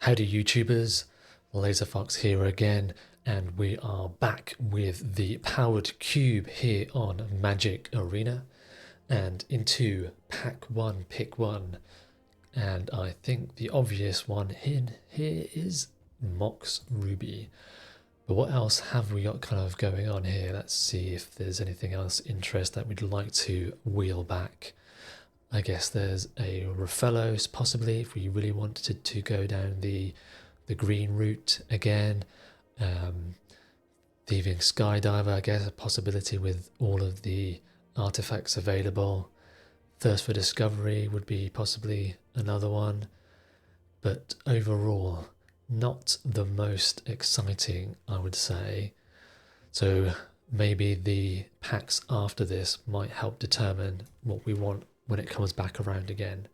Howdy YouTubers, LaserFox here again, and we are back with the powered cube here on Magic Arena and into pack 1, pick 1. And I think the obvious one here is Mox Ruby. But what else have we got kind of going on here? Let's see if there's anything else interest that we'd like to wheel back. I guess there's a Raffellos possibly if we really wanted to go down the green route again. Thieving Skydiver, I guess, a possibility with all of the artifacts available. Thirst for Discovery would be possibly another one. But overall, not the most exciting, I would say. So maybe the packs after this might help determine what we want when it comes back around again.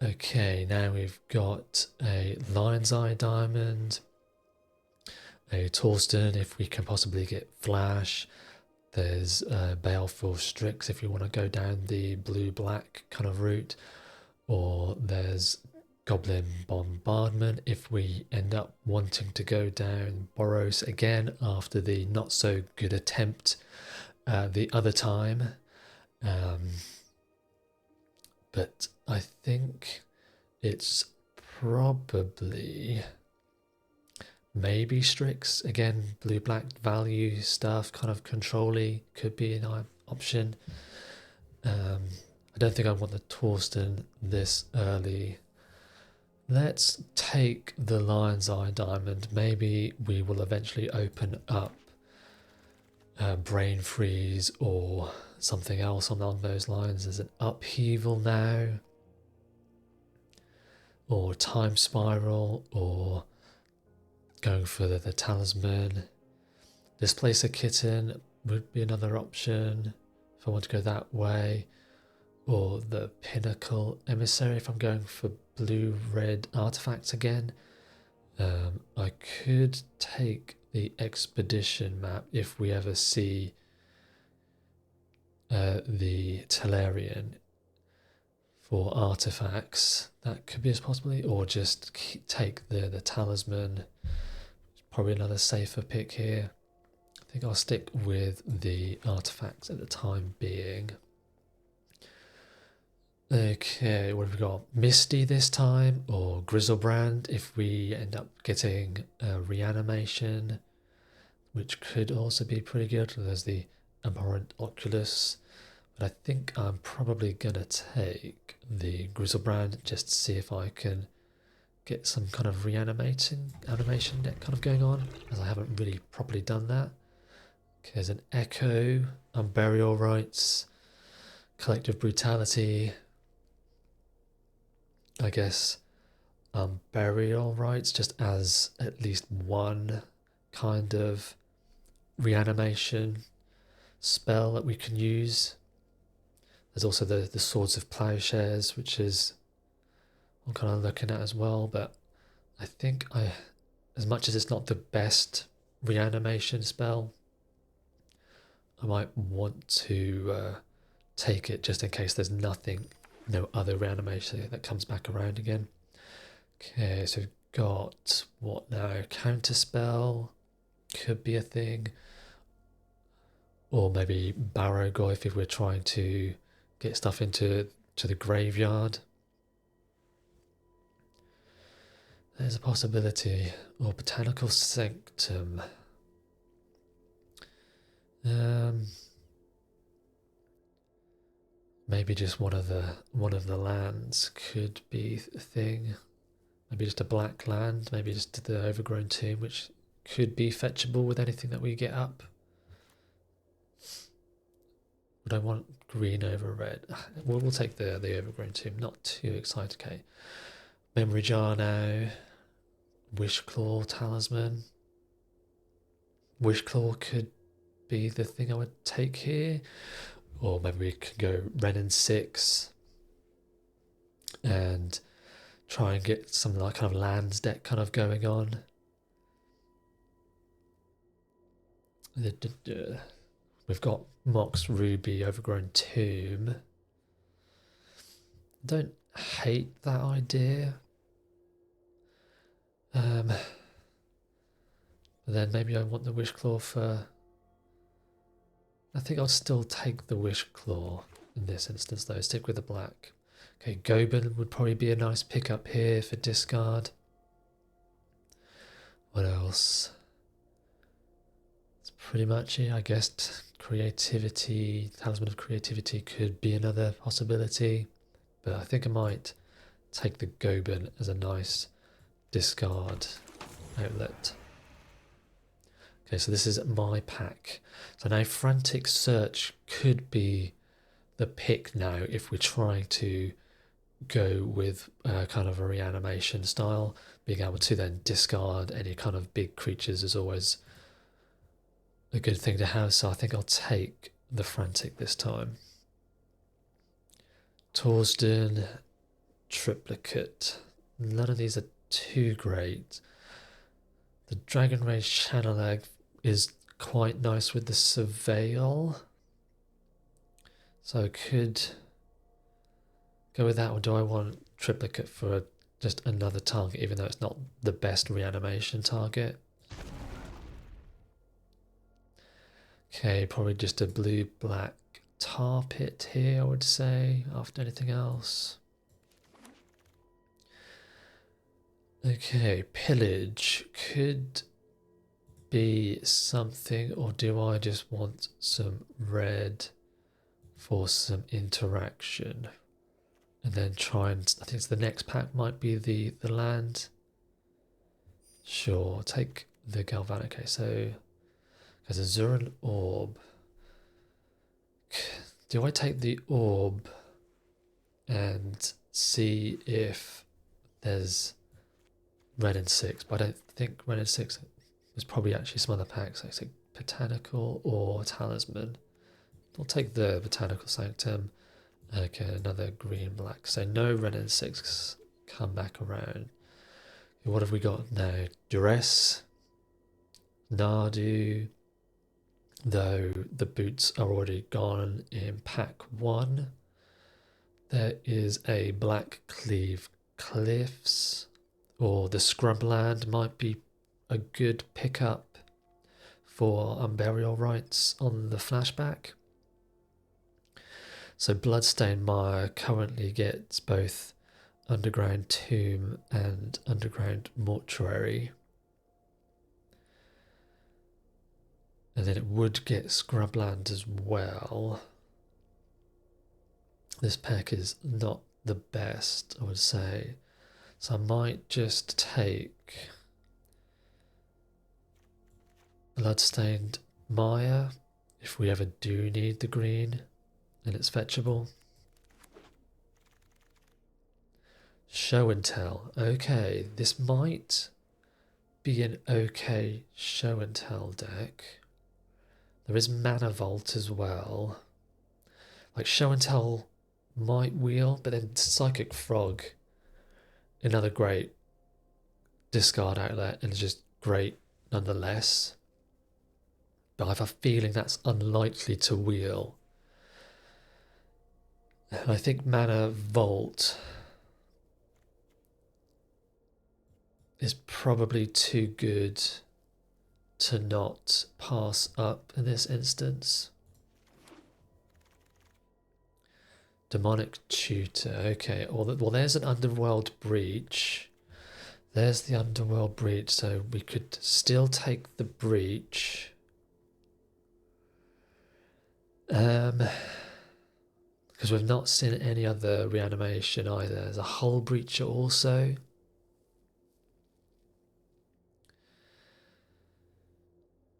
Okay, now we've got a Lion's Eye Diamond, a Torsten if we can possibly get Flash. There's Baleful Strix if we want to go down the blue-black kind of route, or there's Goblin Bombardment if we end up wanting to go down Boros again after the not so good attempt the other time. But I think it's probably maybe Strix again, blue-black value stuff, kind of control-y could be an option. I don't think I want the Torsten this early. Let's take the Lion's Eye Diamond. Maybe we will eventually open up Brain Freeze or something else along those lines. There's an Upheaval now, or Time Spiral, or going for the Talisman. Displace a Kitten would be another option if I want to go that way, or the Pinnacle Emissary if I'm going for blue-red artifacts again. I could take the Expedition map if we ever see the Tellurian for artifacts. That could be as possibly, or just take the Talisman. Probably another safer pick here. I think I'll stick with the artifacts at the time being. Okay, what have we got? Misty this time, or Grizzlebrand if we end up getting a reanimation, which could also be pretty good. There's the Abhorrent Oculus, but I think I'm probably gonna take the Grizzlebrand just to see if I can get some kind of animation deck kind of going on, as I haven't really properly done that. Okay, there's an Echo, Unburial Rites, Collective Brutality. I guess Burial Rites just as at least one kind of reanimation spell that we can use. There's also the Swords of Plowshares, which is I'm kind of looking at as well, but I think as much as it's not the best reanimation spell, I might want to take it just in case there's no other reanimation that comes back around again. Okay, so we've got what now? Counterspell could be a thing, or maybe Barrogoyf if we're trying to get stuff into the graveyard. There's a possibility, or Botanical Sanctum. Maybe just one of the lands could be a thing. Maybe just a black land. Maybe just the Overgrown Tomb, which could be fetchable with anything that we get up. Would I want green over red? We'll take the Overgrown Tomb. Not too excited. Okay. Memory Jar now. Wishclaw Talisman. Wishclaw could be the thing I would take here. Or maybe we could go Ren and 6 and try and get some like kind of lands deck kind of going on. We've got Mox Ruby, Overgrown Tomb. Don't hate that idea. But then maybe I want the Wish Claw for... I think I'll still take the Wish Claw in this instance though, stick with the black. Okay, Goban would probably be a nice pickup here for discard. What else? That's pretty much it, I guess. Creativity, Talisman of Creativity could be another possibility, but I think I might take the Goban as a nice discard outlet. Okay, so this is my pack. So now Frantic Search could be the pick now if we're trying to go with kind of a reanimation style. Being able to then discard any kind of big creatures is always a good thing to have, so I think I'll take the Frantic this time. Torsden, Triplicate. None of these are too great. The Dragon Rage Channel Egg is quite nice with the Surveil, so I could go with that, or do I want Triplicate for just another target, even though it's not the best reanimation target? Okay, probably just a blue-black Tar Pit here, I would say, after anything else. Okay, Pillage could be something, or do I just want some red for some interaction? And then try and, I think the next pack might be the land. Sure, take the Galvanic. Okay, so there's a Zuran Orb. Do I take the Orb and see if there's red in 6? But I don't think red in 6. There's probably actually some other packs. Like say Botanical or Talisman. I'll take the Botanical Sanctum. Okay, another green-black. So no red and 6 come back around. What have we got now? Duress, Nardu, though the boots are already gone in pack 1. There is a Black Cleave Cliffs, or the Scrubland might be a good pickup for Unburial Rites on the flashback. So Bloodstained Mire currently gets both Underground Tomb and Underground Mortuary. And then it would get Scrubland as well. This pack is not the best, I would say. So I might just take Bloodstained Mire if we ever do need the green and it's fetchable. Show and Tell. Okay, this might be an okay Show and Tell deck. There is Mana Vault as well. Like Show and Tell might wheel, but then Psychic Frog, another great discard outlet, and it's just great nonetheless. But I have a feeling that's unlikely to wheel. I think Mana Vault is probably too good to not pass up in this instance. Demonic Tutor. Okay, well there's an Underworld Breach. There's the Underworld Breach, so we could still take the Breach. Because we've not seen any other reanimation either. There's a Hull Breacher also.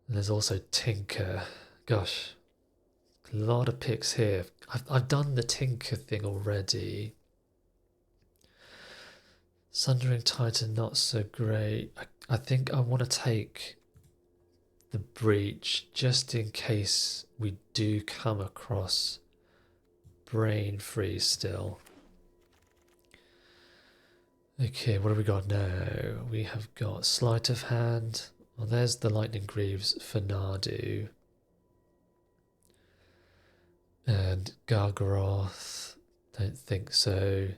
And there's also Tinker. Gosh, a lot of picks here. I've done the Tinker thing already. Sundering Titan, not so great. I think I want to take the Breach just in case we do come across Brain Freeze still. Okay, what have we got now? We have got Sleight of Hand. Well, there's the Lightning Greaves for Nardu. And Gargaroth, don't think so.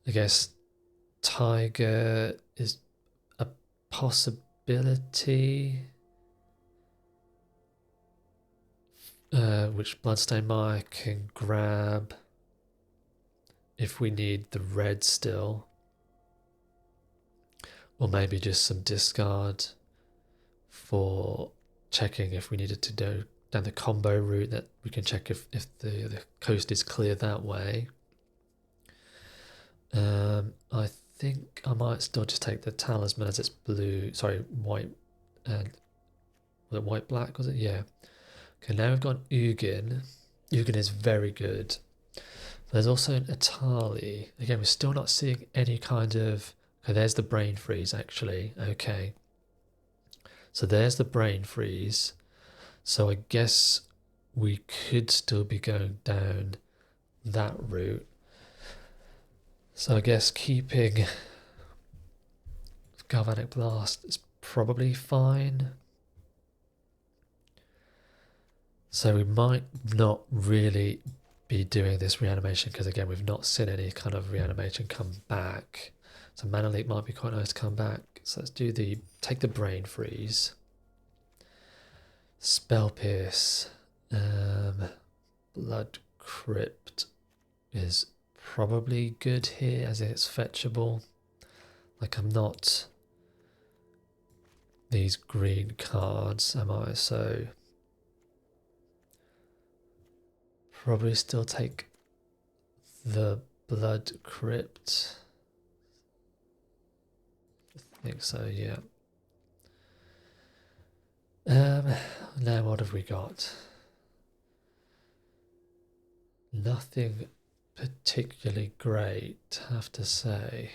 I guess Tiger is possibility, which Bloodstain Mire can grab if we need the red still, or maybe just some discard for checking if we needed to go down the combo route, that we can check if the coast is clear that way. I think I might still just take the talisman as it's blue, sorry, white, and was it white black, was it? Yeah. Okay, now we've got Ugin. Ugin is very good. There's also an Atali. Again, we're still not seeing any kind of... Okay, there's the brain freeze, actually. Okay. So there's the brain freeze. So I guess we could still be going down that route. So I guess keeping Galvanic Blast is probably fine. So we might not really be doing this reanimation, because again, we've not seen any kind of reanimation come back. So Mana Leak might be quite nice to come back. So let's do take the brain freeze. Spell Pierce. Blood Crypt is probably good here as it's fetchable. Like, I'm not these green cards, am I? So probably still take the Blood Crypt. I think so, yeah. Now what have we got? Nothing particularly great, I have to say.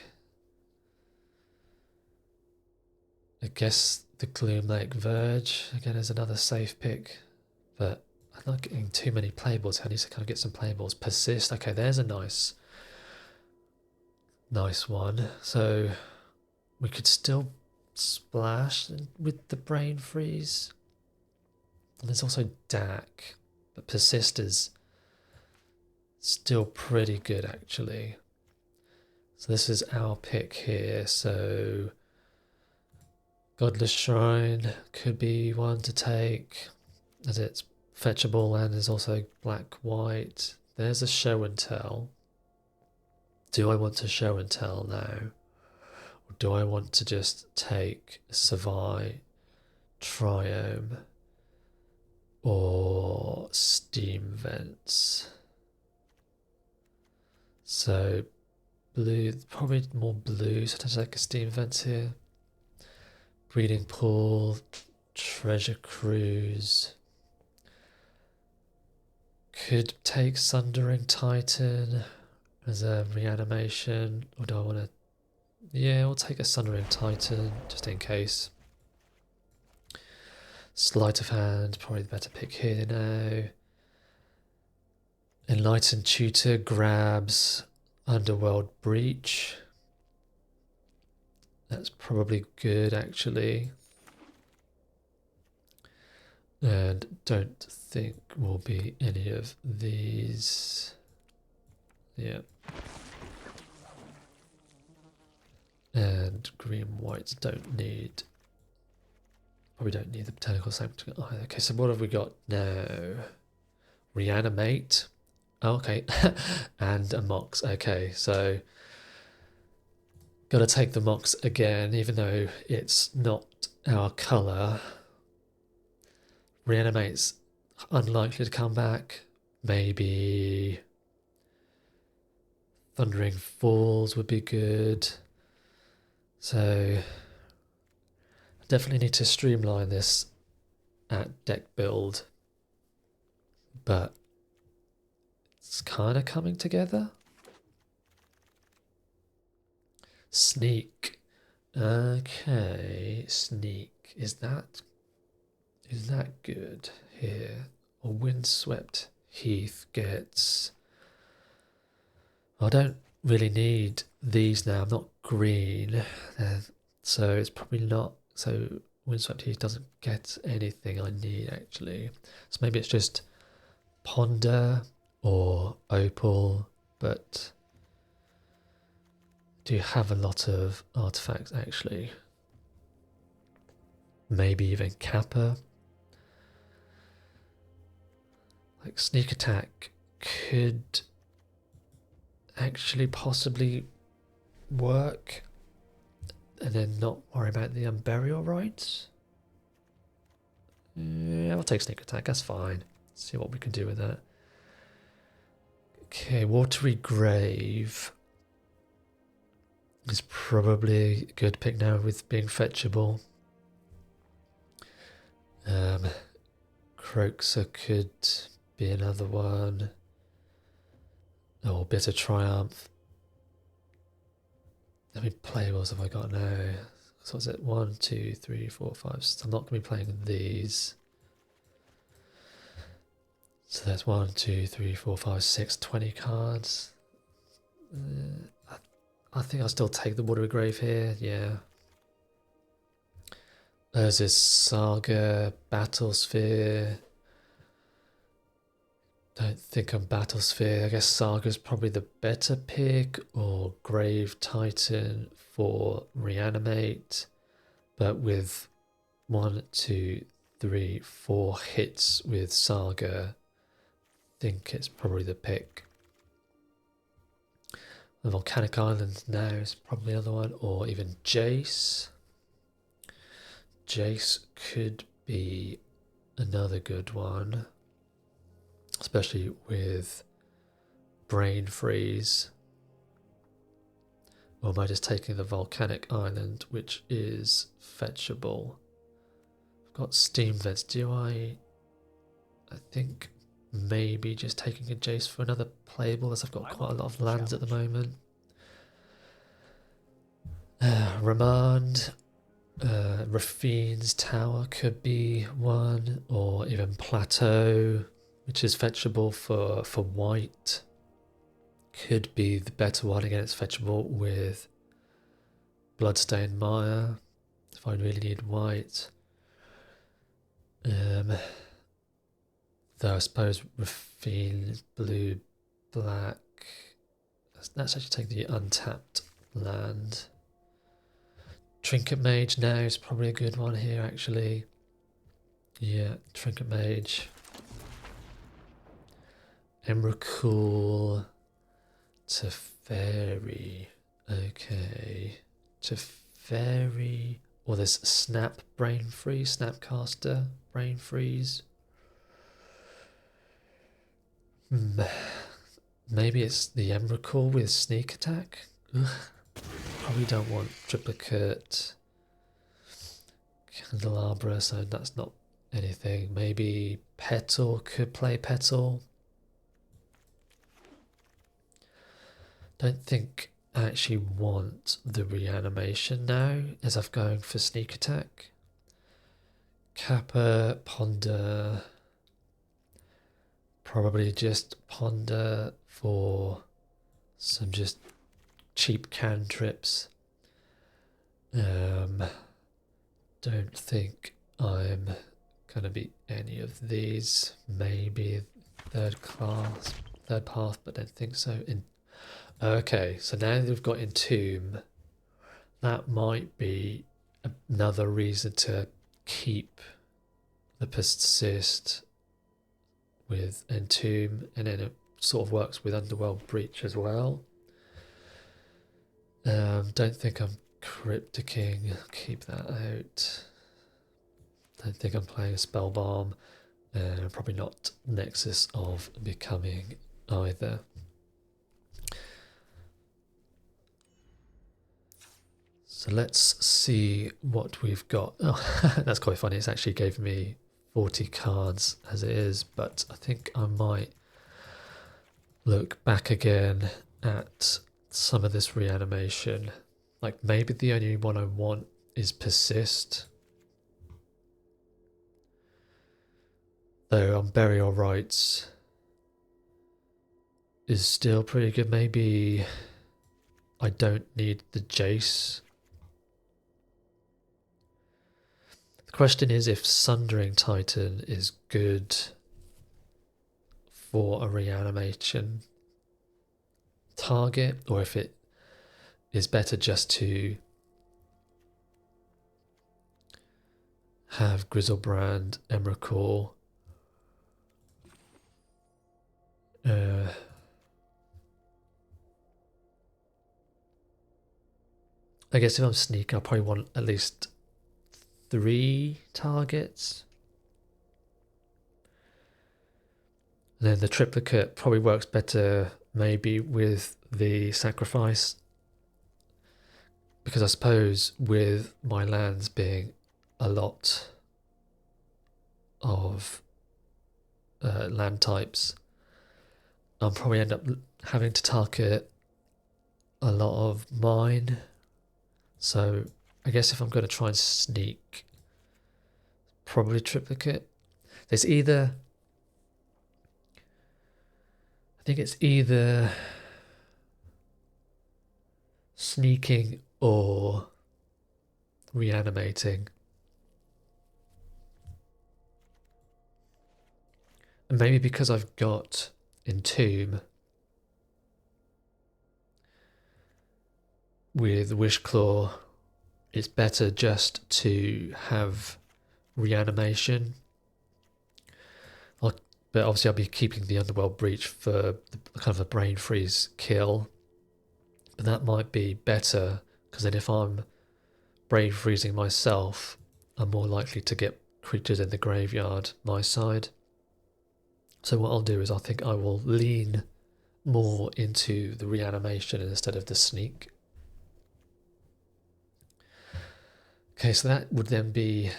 I guess the Gloom Lake Verge, again, is another safe pick, but I'm not getting too many playballs. I need to kind of get some playballs. Persist, okay, there's a nice one. So we could still splash with the brain freeze. And there's also DAC, but Persist is still pretty good, actually. So this is our pick here. So Godless Shrine could be one to take, as it's fetchable and is also black-white. There's a Show and Tell. Do I want to Show and Tell now? Or do I want to just take Savai, Triome, or Steam Vents? So blue, probably more blue, so let's take a Steam Vents here. Breeding Pool, Treasure Cruise. Could take Sundering Titan as a reanimation, or do I want to... Yeah, we'll take a Sundering Titan just in case. Sleight of Hand, probably the better pick here now. Enlightened Tutor grabs Underworld Breach. That's probably good, actually. And don't think will be any of these. Yeah. And green whites don't need... Probably don't need the Botanical Sanctum either. Okay, so what have we got now? Reanimate. Oh, okay. And a Mox. Okay, so... Gotta take the Mox again, even though it's not our colour. Reanimate's unlikely to come back. Maybe Thundering Falls would be good. So I definitely need to streamline this at deck build, but it's kind of coming together. Sneak. Okay, Sneak. Is that good here? Or Windswept Heath gets... I don't really need these now. I'm not green, so it's probably not... So Windswept Heath doesn't get anything I need, actually. So maybe it's just Ponder or Opal, but... do have a lot of artifacts, actually. maybe even Kappa. Like sneak attack could actually possibly work, and then not worry about the unburial rights. Yeah, I'll take sneak attack, that's fine. See what we can do with that. Okay, watery grave is probably a good pick now with being fetchable. Croaxa could be another one. Oh, Bitter Triumph. How many playables have I got now? So what's it? 1, 2, 3, 4, 5. So I'm not going to be playing these. So that's 1, 2, 3, 4, 5, 6, 20 cards. I think I'll still take the Watery Grave here, yeah. Urza's Saga, Battlesphere. Don't think I'm Battlesphere. I guess Saga's probably the better pick, or Grave Titan for Reanimate. But with 1, 2, 3, 4 hits with Saga, I think it's probably the pick. The Volcanic Island now is probably another one, or even Jace. Jace could be another good one, especially with Brain Freeze. Or am I just taking the Volcanic Island, which is fetchable? I've got Steam Vents. I think maybe just taking a Jace for another playable, as I've got quite a lot of lands at the moment. Remand. Rafine's Tower could be one, or even Plateau, which is fetchable for white. Could be the better one. Again, it's fetchable with Bloodstained Mire if I really need white. Though I suppose Rafine, blue, black. Let's actually take the untapped land. Trinket Mage now is probably a good one here, actually. Yeah, Trinket Mage. Emrakul. Teferi. Okay. Teferi. Or there's Snap Brain Freeze, Snapcaster Brain Freeze. Maybe it's the Emrakul with Sneak Attack. Ugh. Probably don't want Triplicate Candelabra, so that's not anything. Maybe Petal could play Petal. Don't think I actually want the reanimation now, as I'm going for Sneak Attack. Kappa, Ponder. Probably just Ponder for some just cheap cantrips. Don't think I'm gonna be any of these. Maybe third path, but don't think so. Okay, so now that we've got Entomb, that might be another reason to keep the Persist with Entomb, and then it sort of works with Underworld Breach as well. Don't think I'm Crypticking, keep that out. Don't think I'm playing a Spell Bomb, and probably not Nexus of Becoming either. So let's see what we've got. Oh, that's quite funny. It's actually gave me 40 cards as it is, but I think I might look back again at some of this reanimation. Like maybe the only one I want is Persist. Though Burial Rites is still pretty good. Maybe I don't need the Jace. The question is if Sundering Titan is good for a reanimation target, or if it is better just to have Grizzlebrand, Emrakul. I guess if I'm sneaking, I'll probably want at least 3 targets. And then the triplicate probably works better maybe with the sacrifice. Because I suppose with my lands being a lot of land types, I'll probably end up having to target a lot of mine. So I guess if I'm going to try and sneak, probably triplicate. There's either, I think it's either sneaking or reanimating. And maybe because I've got Entomb with Wishclaw, it's better just to have reanimation. But obviously I'll be keeping the Underworld Breach for the, kind of a brain freeze kill. But that might be better, because then if I'm brain freezing myself, I'm more likely to get creatures in the graveyard my side. So what I'll do is I think I will lean more into the reanimation instead of the sneak. Okay, so that would then be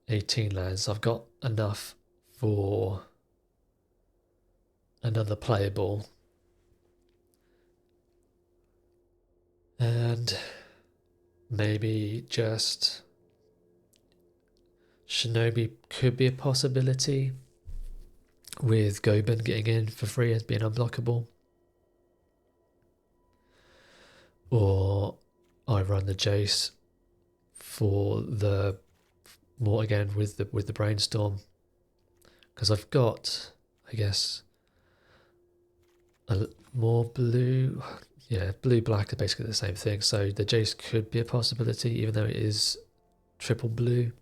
18 lands. I've got enough for another playable. And maybe just Shinobi could be a possibility, with Goban getting in for free as being unblockable. Or I run the Jace for the more, again with the brainstorm, because I've got, I guess, a more blue. Yeah, blue black are basically the same thing, so the Jace could be a possibility even though it is triple blue.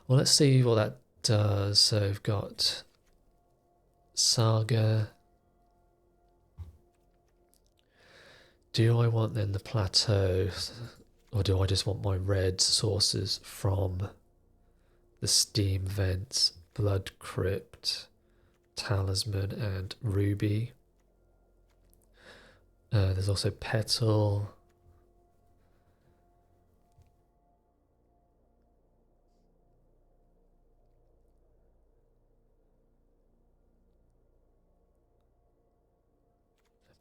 Well, let's see what that does. So we've got Saga. Do I want then the plateau, or do I just want my red sources from the Steam Vents, Blood Crypt, Talisman and Ruby? There's also Petal.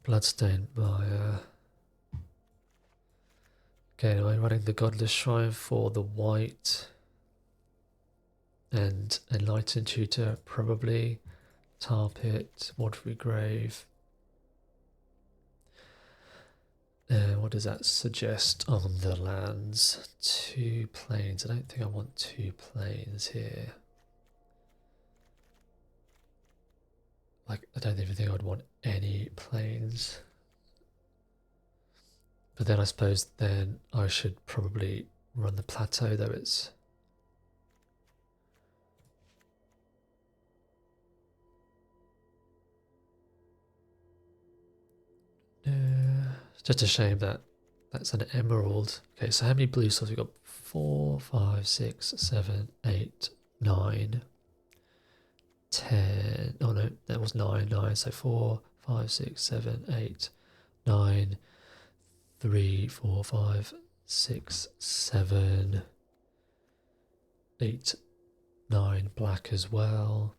Bloodstained Mire. Okay, am I running the Godless Shrine for the white? And Enlightened Tutor, probably. Tar Pit, Watery Grave. What does that suggest on the lands? 2 planes. I don't think I want 2 planes here. Like, I don't even think I'd want any planes. But then I suppose then I should probably run the plateau, though it's... It's just a shame that that's an emerald. Okay, so how many blue souls we've got? 4, 5, 6, 7, 8, 9, 10. Oh no, that was 9. So 4, 5, 6, 7, 8, 9, 3, 4, 5, 6, 7, 8, 9 black as well.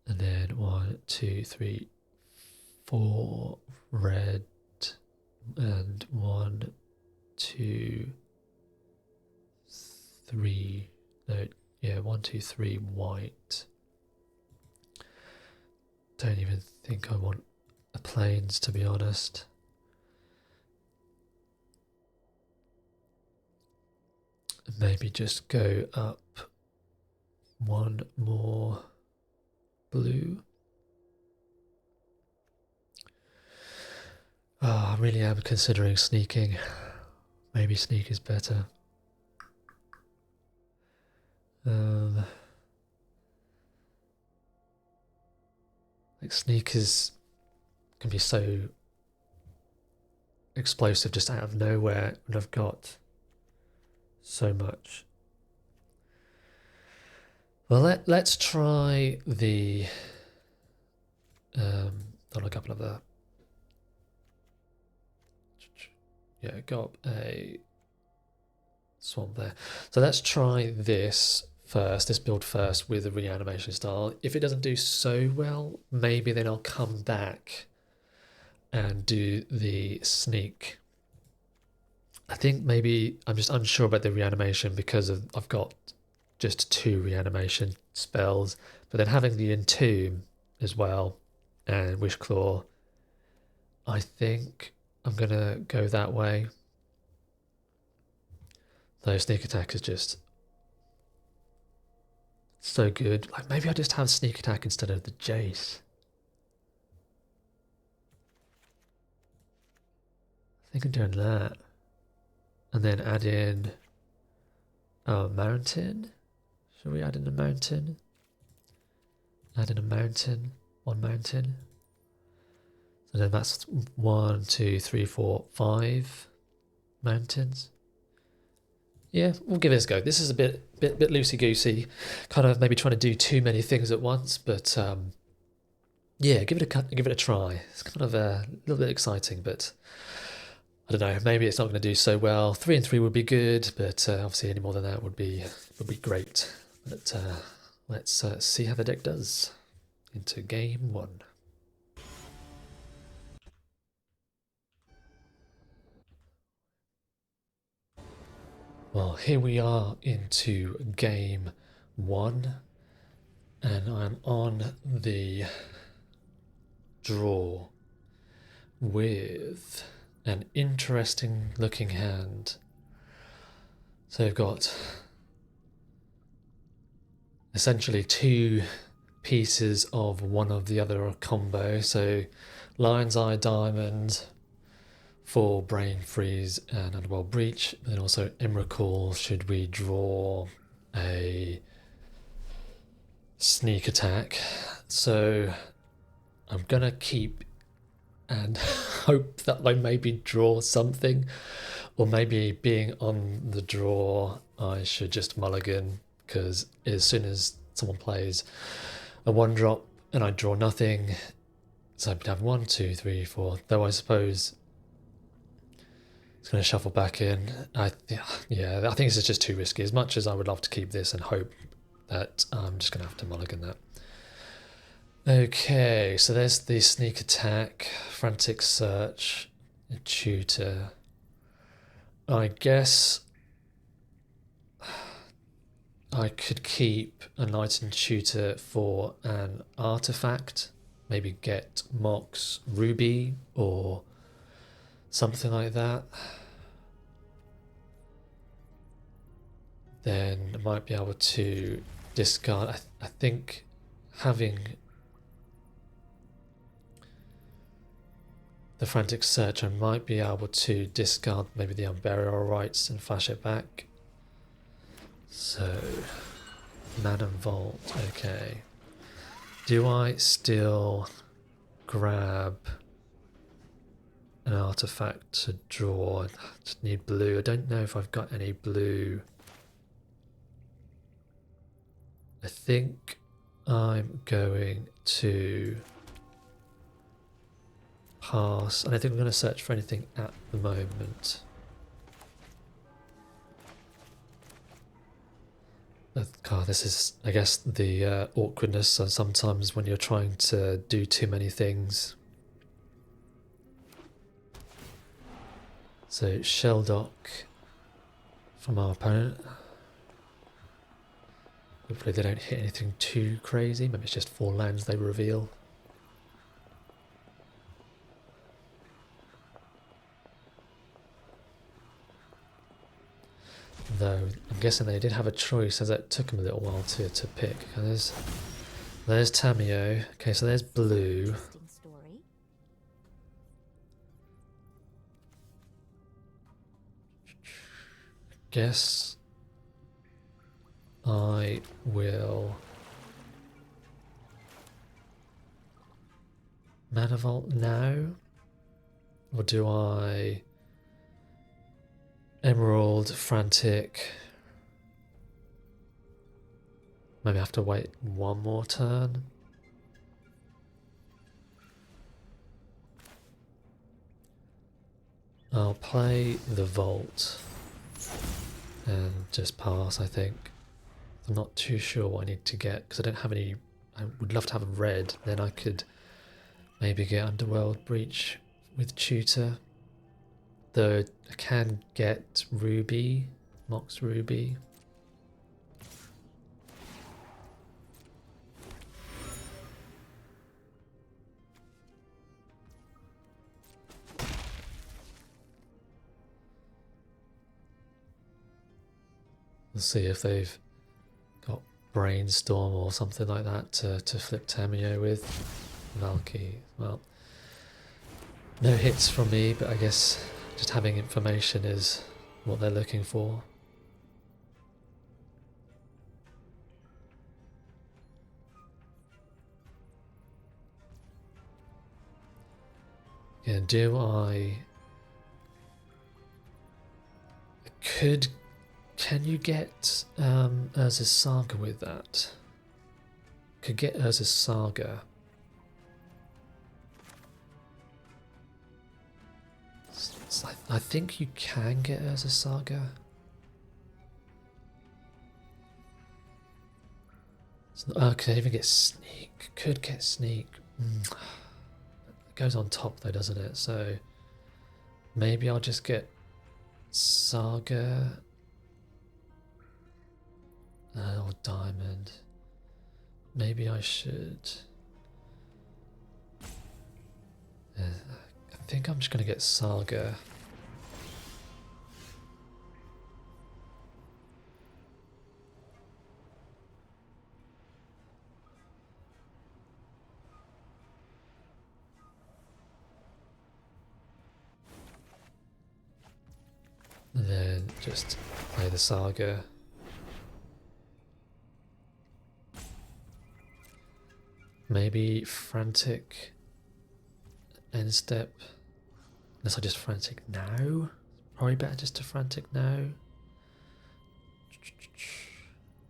And then 1, 2, 3, 4 red. And 1, 2, 3. No, yeah, 1, 2, 3 white. Don't even think I want a plains, to be honest. Maybe just go up 1 more blue. Oh, I really am considering sneaking. Maybe sneak is better. Like sneakers can be so explosive just out of nowhere, and I've got so much. Well, let's try the on a couple of the got a swamp there. So let's try this first, this build first with the reanimation style. If it doesn't do so well, maybe then I'll come back and do the sneak. I think maybe I'm just unsure about the reanimation because I've got just 2 reanimation spells, but then having the entomb as well and wish claw, I think I'm gonna go that way. Though sneak attack is just so good. Like maybe I just have sneak attack instead of the Jace. I think I'm doing that. And then add in a mountain. Should we add in a mountain? Add in a mountain. 1 mountain. So then that's 1, 2, 3, 4, 5 mountains. Yeah, we'll give this a go. This is a bit loosey-goosey, kind of maybe trying to do too many things at once, but yeah, give it a try. It's kind of a little bit exciting, but I don't know. Maybe it's not going to do so well. 3 and 3 would be good, but obviously any more than that would be great. But let's see how the deck does into game 1. Well, here we are into game 1, and I'm on the draw with an interesting looking hand. So we've got essentially 2 pieces of one of the other combo. So Lion's Eye Diamond for Brain Freeze and Underworld Breach, and then also Emrakul should we draw a sneak attack. So I'm gonna keep and hope that I maybe draw something, or maybe being on the draw I should just mulligan, because as soon as someone plays a 1-drop and I draw nothing, so I'd have 1, 2, 3, 4, though I suppose it's going to shuffle back in. Yeah, I think this is just too risky. As much as I would love to keep this and hope that I'm just going to have to mulligan that. Okay, so there's the sneak attack, frantic search, a tutor. I guess I could keep a knight and tutor for an artifact. Maybe get Mox Ruby or something like that. Then I might be able to discard. I think having the frantic search, I might be able to discard maybe the Unburial Rites and flash it back. So Man and Vault, okay. Do I still grab an artifact to draw? I just need blue. I don't know if I've got any blue. I think I'm going to pass, and I think I'm going to search for anything at the moment. God, this is, I guess, the awkwardness sometimes when you're trying to do too many things. So, Shelldock from our opponent. Hopefully they don't hit anything too crazy. Maybe it's just 4 lands they reveal. Though I'm guessing they did have a choice, as it took them a little while to pick. There's Tamio. Okay, so there's blue. Guess I will Mana Vault now, or do I Emerald, Frantic? Maybe I have to wait one more turn. I'll play the Vault and just pass, I think. I'm not too sure what I need to get because I don't have any. I would love to have a red, then I could maybe get Underworld Breach with Tutor. Though I can get Ruby, Mox Ruby. We'll see if they've got Brainstorm or something like that to flip Tamio with. Valky, well, no hits from me, but I guess just having information is what they're looking for. Yeah, do I... Can you get Urza's Saga with that? Could get Urza's Saga. I think you can get Urza's Saga. Could even get Sneak. Could get Sneak. It goes on top though, doesn't it? So maybe I'll just get Saga. Or Diamond. Maybe I should. I think I'm just going to get Saga. And then just play the Saga. Maybe Frantic end step. Unless I just Frantic now. Probably better just to Frantic now.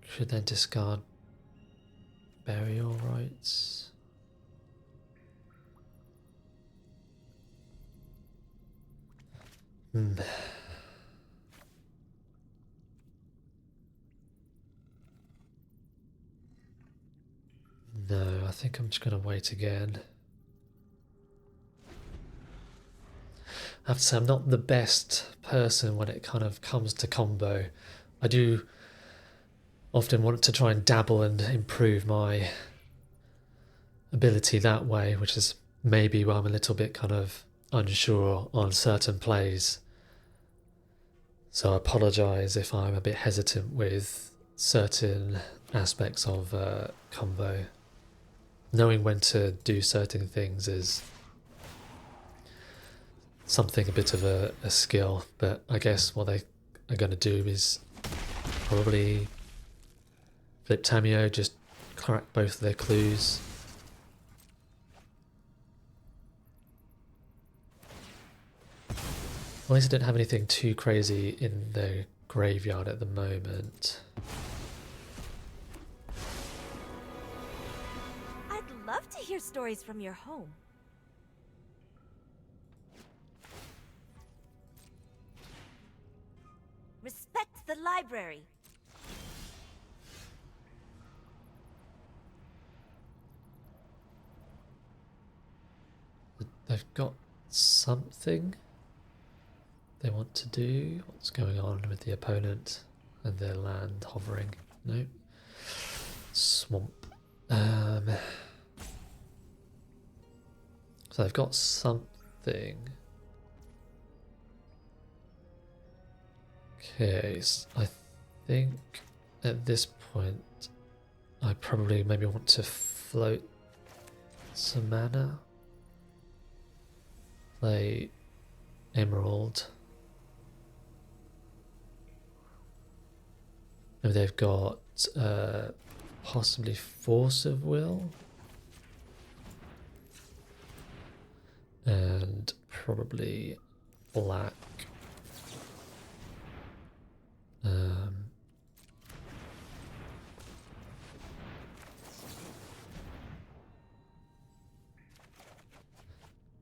Should then discard Burial Rites. No, I think I'm just going to wait again. I have to say I'm not the best person when it kind of comes to combo. I do often want to try and dabble and improve my ability that way, which is maybe where I'm a little bit kind of unsure on certain plays. So I apologise if I'm a bit hesitant with certain aspects of combo. Knowing when to do certain things is something a bit of a skill, but I guess what they are going to do is probably flip Tamio, just crack both of their clues. At least I don't have anything too crazy in the graveyard at the moment. Love to hear stories from your home. Respect the library. They've got something they want to do. What's going on with the opponent and their land hovering? No. Swamp. So they've got something. Okay, so I think at this point I probably maybe want to float some mana. Play Emerald. Maybe they've got possibly Force of Will. And probably black.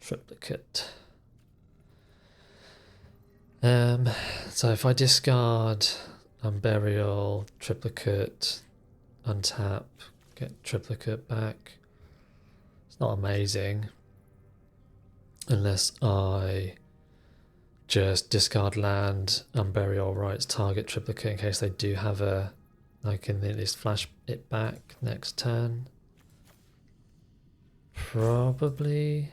Triplicate. So if I discard Unburial, Triplicate, untap, get Triplicate back, it's not amazing. Unless I just discard land, Unburial rights, target Triplicate in case they do have a... I can at least flash it back next turn. Probably...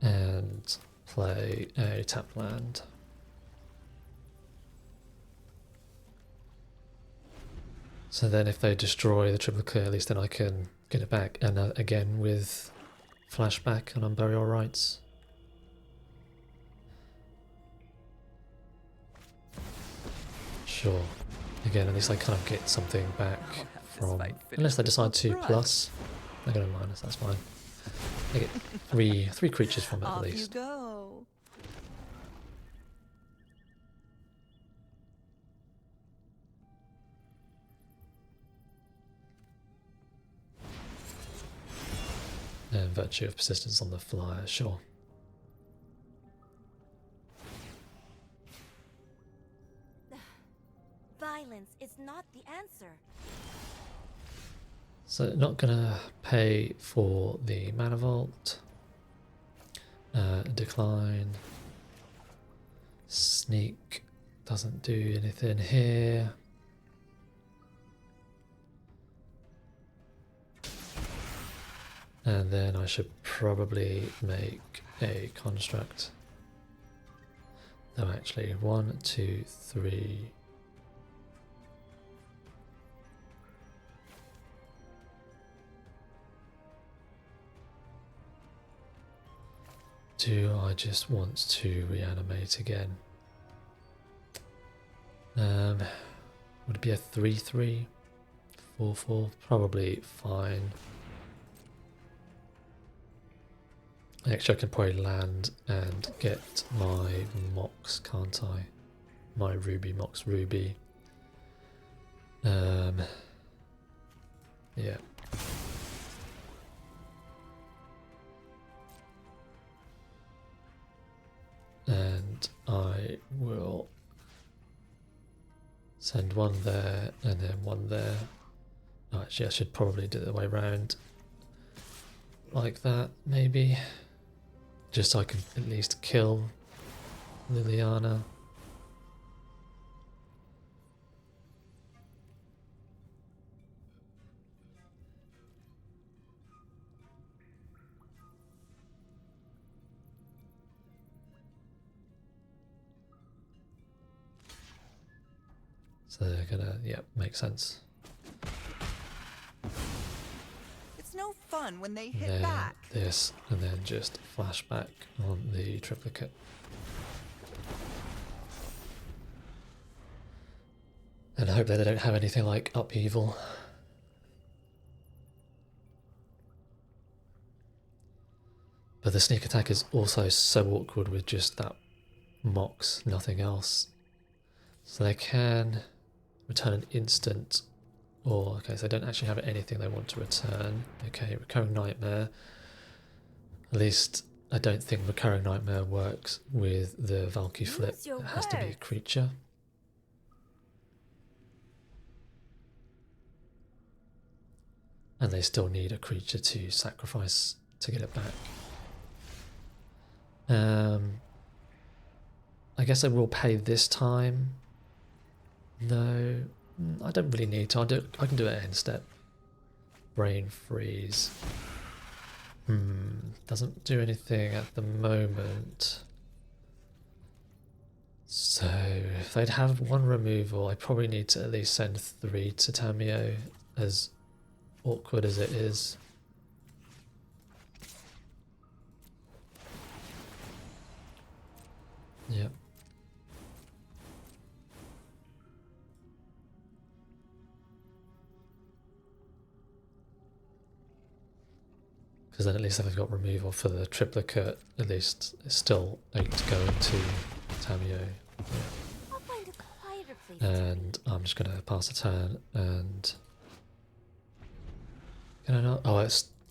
and play a tap land. So then if they destroy the Triplicate, at least then I can get it back. And again with flashback and Unburial rights. Sure. Again, at least I kind of get something back from... Unless they decide to plus. I go to minus, that's fine. I get three creatures from it at least. You go. And Virtue of Persistence on the flyer, sure. Violence is not the answer. So not gonna pay for the Mana Vault. Decline. Sneak doesn't do anything here. And then I should probably make a construct. No, actually, 1, 2, 3. Do I just want to reanimate again? Would it be a 3-3? 4-4? Probably fine. Actually, I can probably land and get my Mox, can't I? My Ruby, Mox Ruby. Yeah. And I will send one there and then one there. Oh, actually, I should probably do it the way around. Like that, maybe. Just so I can at least kill Liliana. So they're gonna, yeah, make sense. It's no fun when they hit Then back. this, and then just flashback on the Triplicate. And hope that they don't have anything like Upheaval. But the sneak attack is also so awkward with just that Mox, nothing else. So they can return an instant, or okay, so they don't actually have anything they want to return. Okay, Recurring Nightmare. At least I don't think Recurring Nightmare works with the Valky flip. Use your It has to be a words. creature. And they still need a creature to sacrifice to get it back. I guess I will pay this time. No, I don't really need to. I can do it at end step. Brain freeze. Doesn't do anything at the moment. So if they'd have one removal, I probably need to at least send 3 to Tamio as awkward as it is. Yep. Because then at least if I've got removal for the triplicate, at least it's still 8 going to Tamio. Yeah. I'll find a quieter place to And I'm just going to pass a turn and... Can I not? Oh,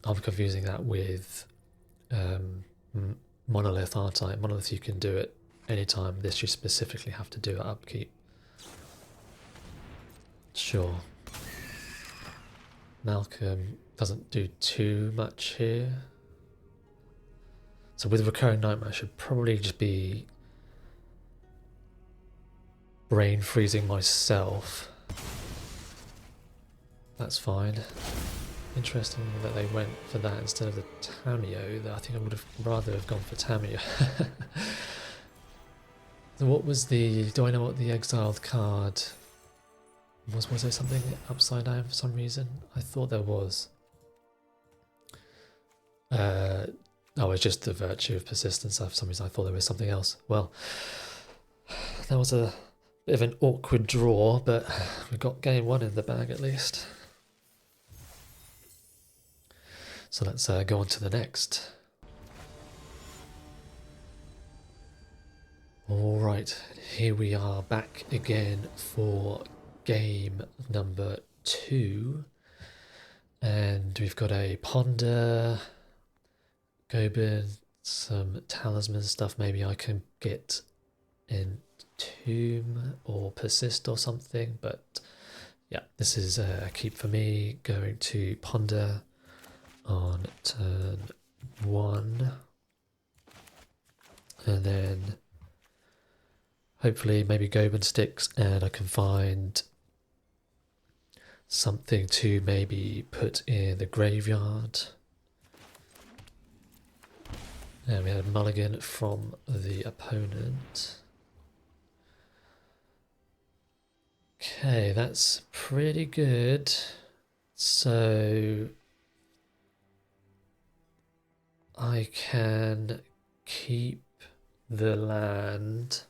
I'm confusing that with Monolith, aren't I? Monolith, you can do it anytime. This you specifically have to do at upkeep. Sure. Malcolm doesn't do too much here. So with Recurring Nightmare, I should probably just be brain freezing myself. That's fine. Interesting that they went for that instead of the Tamio. I think I would have rather have gone for Tamio. So what was the... Do I know what the exiled card was? Was there something upside down for some reason? I thought there was. Oh, it's just the virtue of persistence. For some reason I thought there was something else. Well, that was a bit of an awkward draw, but we got game 1 in the bag at least. So let's go on to the next. Alright, here we are back again for game number 2. And we've got a Ponder, Gobin, some Talisman stuff. Maybe I can get Entomb or Persist or something. But yeah, this is a keep for me. Going to Ponder on turn 1, and then hopefully maybe Gobin sticks and I can find something to maybe put in the graveyard. And we had a mulligan from the opponent. Okay, that's pretty good. So I can keep the land.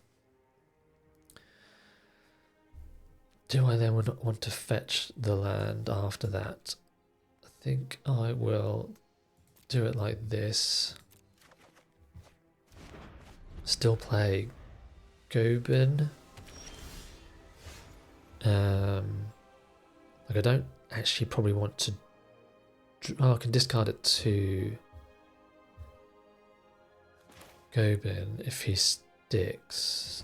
Do I then want to fetch the land after that? I think I will do it like this. Still play Gobin. Like I don't actually probably want to... Oh, I can discard it to Gobin if he sticks,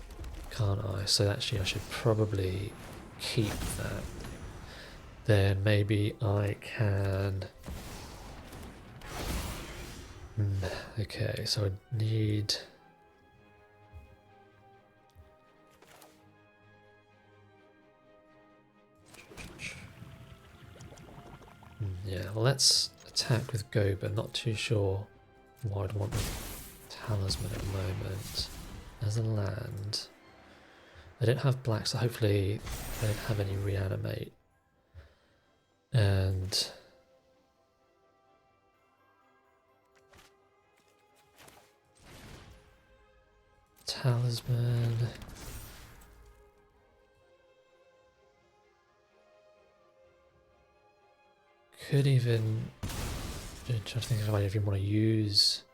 can't I? So actually I should probably keep that. Then maybe I can... Okay, so I need... Yeah, well, let's attack with Gobin. Not too sure why I'd want the Talisman at the moment. As a land, I don't have black, so hopefully I don't have any reanimate. And Talisman. Could even... I'm trying to think if I even want to use...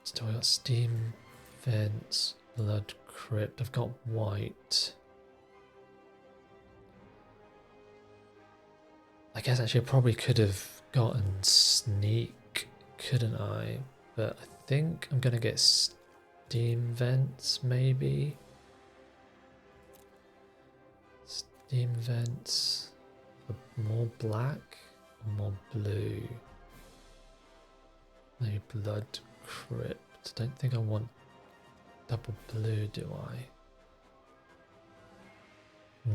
Still got Steam Vents, Blood Crypt, I've got white. I guess actually I probably could have gotten Sneak, couldn't I? But I think I'm going to get Steam Vents maybe. Steam Vents. More black or more blue? Maybe Blood Crypt. Don't think I want double blue, do I?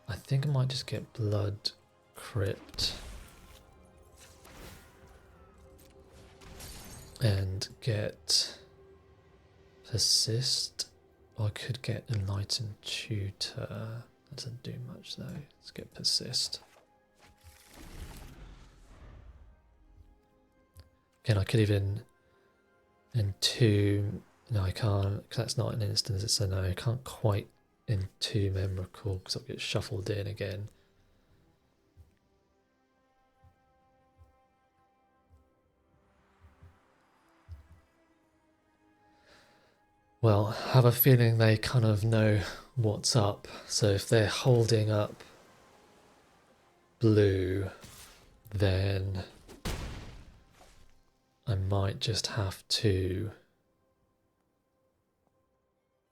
I think I might just get Blood Crypt and get Persist, or I could get Enlightened Tutor. That doesn't do much though. Let's get Persist. And I could even entomb. No, I can't, because that's not an instance. So no, I can't quite entomb Emrakul because I'll get shuffled in again. Well, I have a feeling they kind of know what's up. So if they're holding up blue, then I might just have to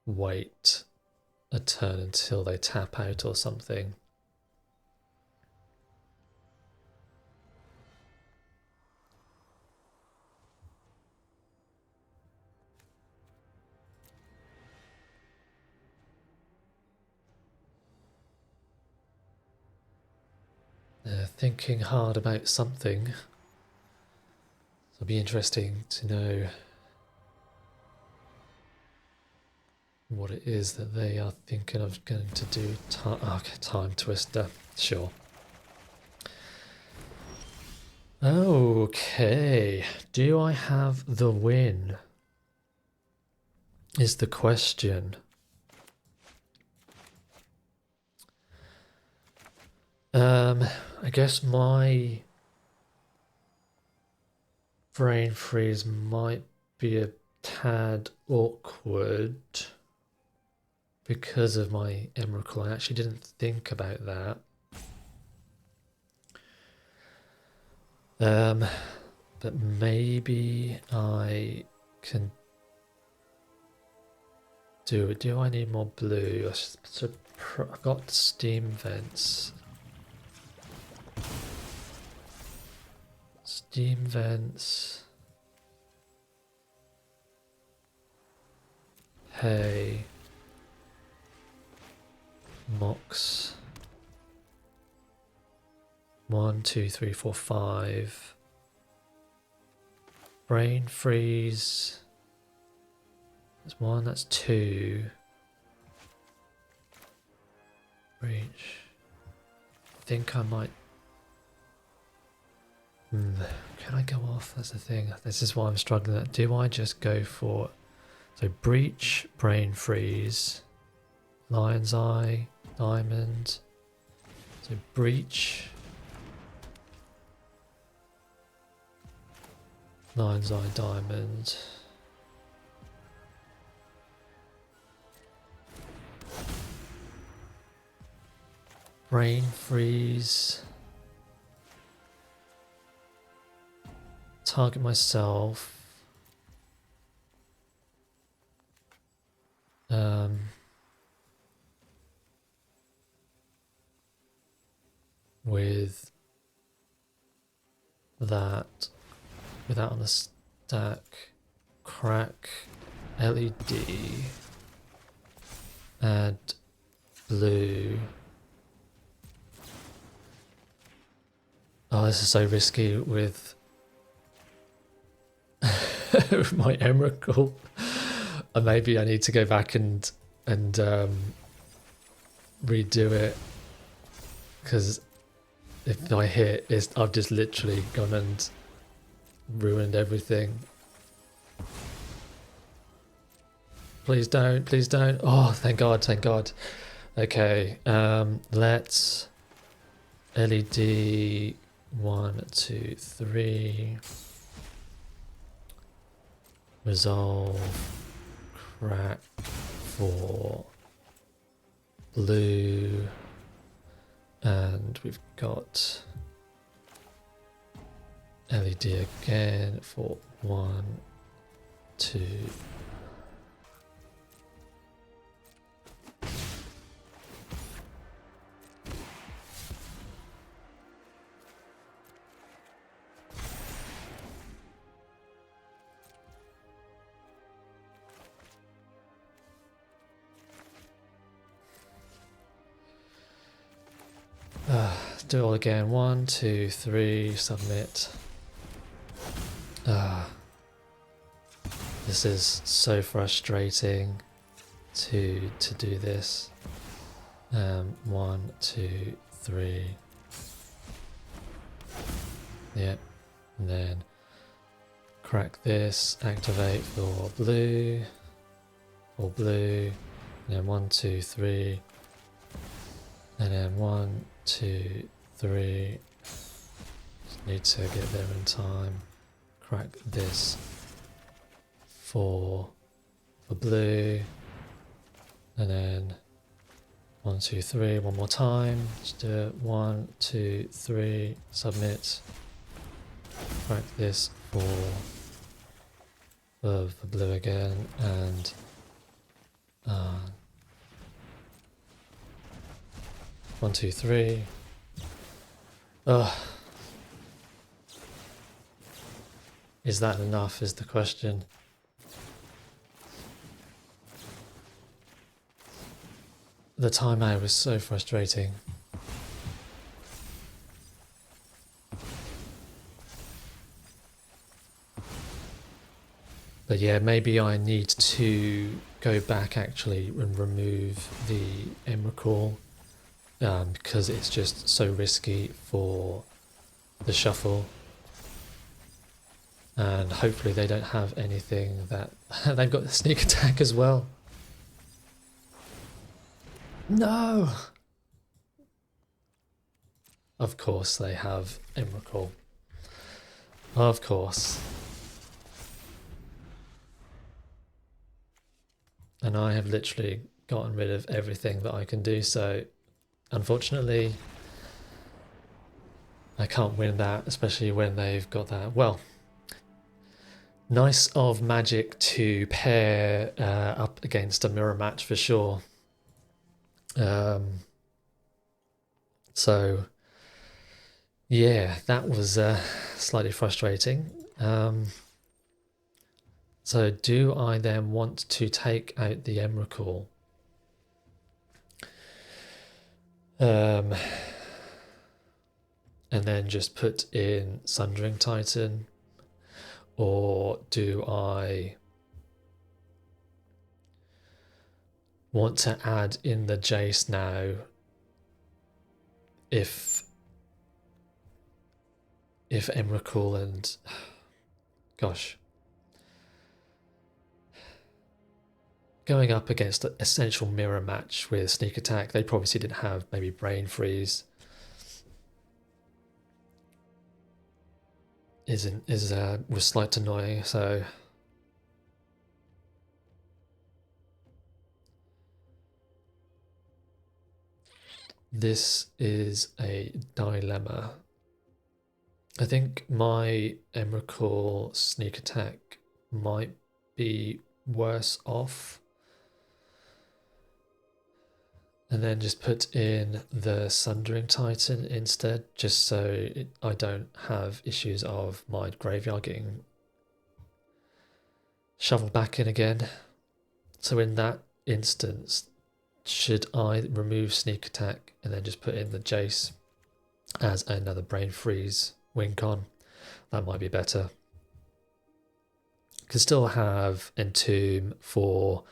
wait a turn until they tap out or something. Thinking hard about something. So it'll be interesting to know what it is that they are thinking of going to do. Okay, time twister, sure. Okay, do I have the win? Is the question. I guess my brain freeze might be a tad awkward because of my Emrakul. I actually didn't think about that. But maybe I can do it. Do I need more blue? I've got steam vents. Steam vents. Hay. Mox. 1, 2, 3, 4, 5. Brain freeze. That's 1, that's 2. Breach. I think I might. Can I go off? That's the thing. This is why I'm struggling. Do I just go for. So breach, brain freeze, lion's eye, diamond. So breach. Lion's eye, diamond. Brain freeze. Target myself. With that, without on the stack, crack, LED, add blue. Oh, this is so risky with my Emrakul. Maybe I need to go back and redo it, because if I hit, I've just literally gone and ruined everything. Please don't, please don't. Oh, thank God, thank God. Okay, let's LED 1, 2, 3. Resolve, crack for blue, and we've got LED again for 1, 2. Do it all again. 1, 2, 3. Submit. This is so frustrating to do this. 1, 2, 3. Yep. And then crack this, activate for blue, and then 1, 2, 3, and then 1, 2, 3. Just need to get there in time. Crack this for blue, and then 1, 2, 3, one more time. Let's do it. 1, 2, 3, submit. Crack this for blue again, and 1, 2, 3. Ugh. Is that enough is the question. The timeout was so frustrating. But yeah, maybe I need to go back actually and remove the Emrakul, because it's just so risky for the shuffle. And hopefully they don't have anything that... They've got the sneak attack as well. No! Of course they have Emrakul. Of course. And I have literally gotten rid of everything that I can do, so unfortunately I can't win that, especially when they've got that. Well, nice of Magic to pair up against a mirror match for sure. So yeah, that was slightly frustrating. So do I then want to take out the Emrakul? And then just put in Sundering Titan? Or do I want to add in the Jace now if Emrakul and... Gosh. Going up against an essential mirror match with sneak attack, they probably didn't have maybe brain freeze. Was slight annoying, so this is a dilemma. I think my Emrakul sneak attack might be worse off. And then just put in the Sundering Titan instead, just so I don't have issues of my graveyard getting shoveled back in again. So in that instance, should I remove sneak attack and then just put in the Jace as another brain freeze win con? That might be better. Can still have Entomb for,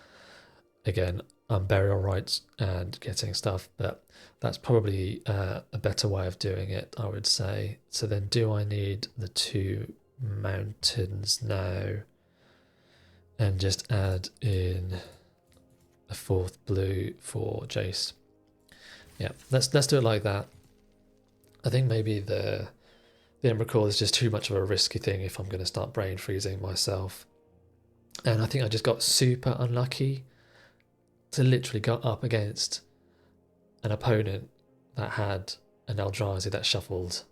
again, burial rights and getting stuff, but that's probably a better way of doing it, I would say. So then do I need the 2 mountains now and just add in a 4th blue for Jace? Yeah, let's do it like that. I think maybe the Emrakul is just too much of a risky thing if I'm going to start brain freezing myself. And I think I just got super unlucky to literally go up against an opponent that had an Eldrazi that shuffled,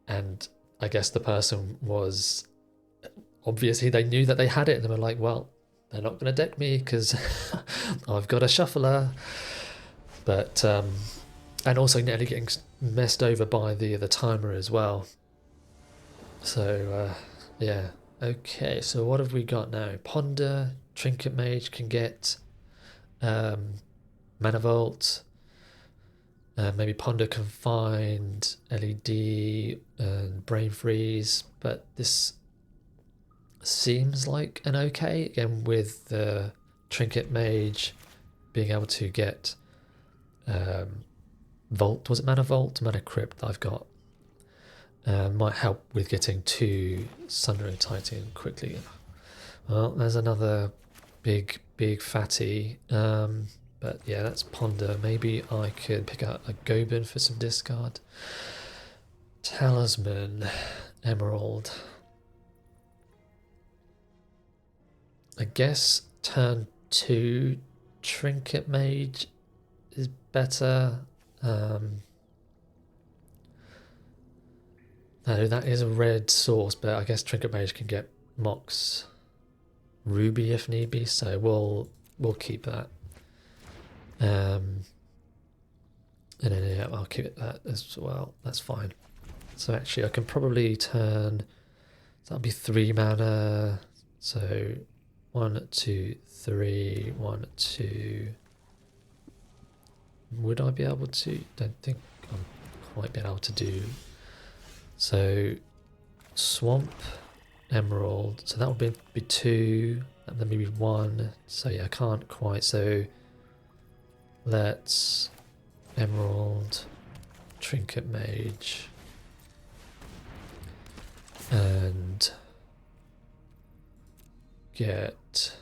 and I guess the person was, obviously they knew that they had it and they were like, well, they're not going to deck me because I've got a shuffler. But and also nearly getting messed over by the timer as well. So yeah, okay, so what have we got now? Ponder, Trinket Mage can get Mana Vault, maybe Ponder can find LED and Brain Freeze, but this seems like an okay, again with the Trinket Mage being able to get Vault, was it Mana Vault? Mana Crypt I've got. might help with getting 2 Sundering Titan quickly. Well, there's another big fatty. But yeah, let's ponder. Maybe I could pick out a Gobin for some discard. Talisman, Emerald. I guess turn 2 Trinket Mage is better. No, that is a red source, but I guess Trinket Mage can get Mox Ruby if need be, so we'll keep that. And then yeah, I'll keep it that as well. That's fine. So actually, I can probably turn. That'll be 3 mana. So 1, 2, 3, 1, 2. Would I be able to? Don't think I'm quite being able to do. So Swamp, Emerald. So that would be 2. And then maybe 1. So yeah, I can't quite. So let's Emerald, Trinket Mage, and get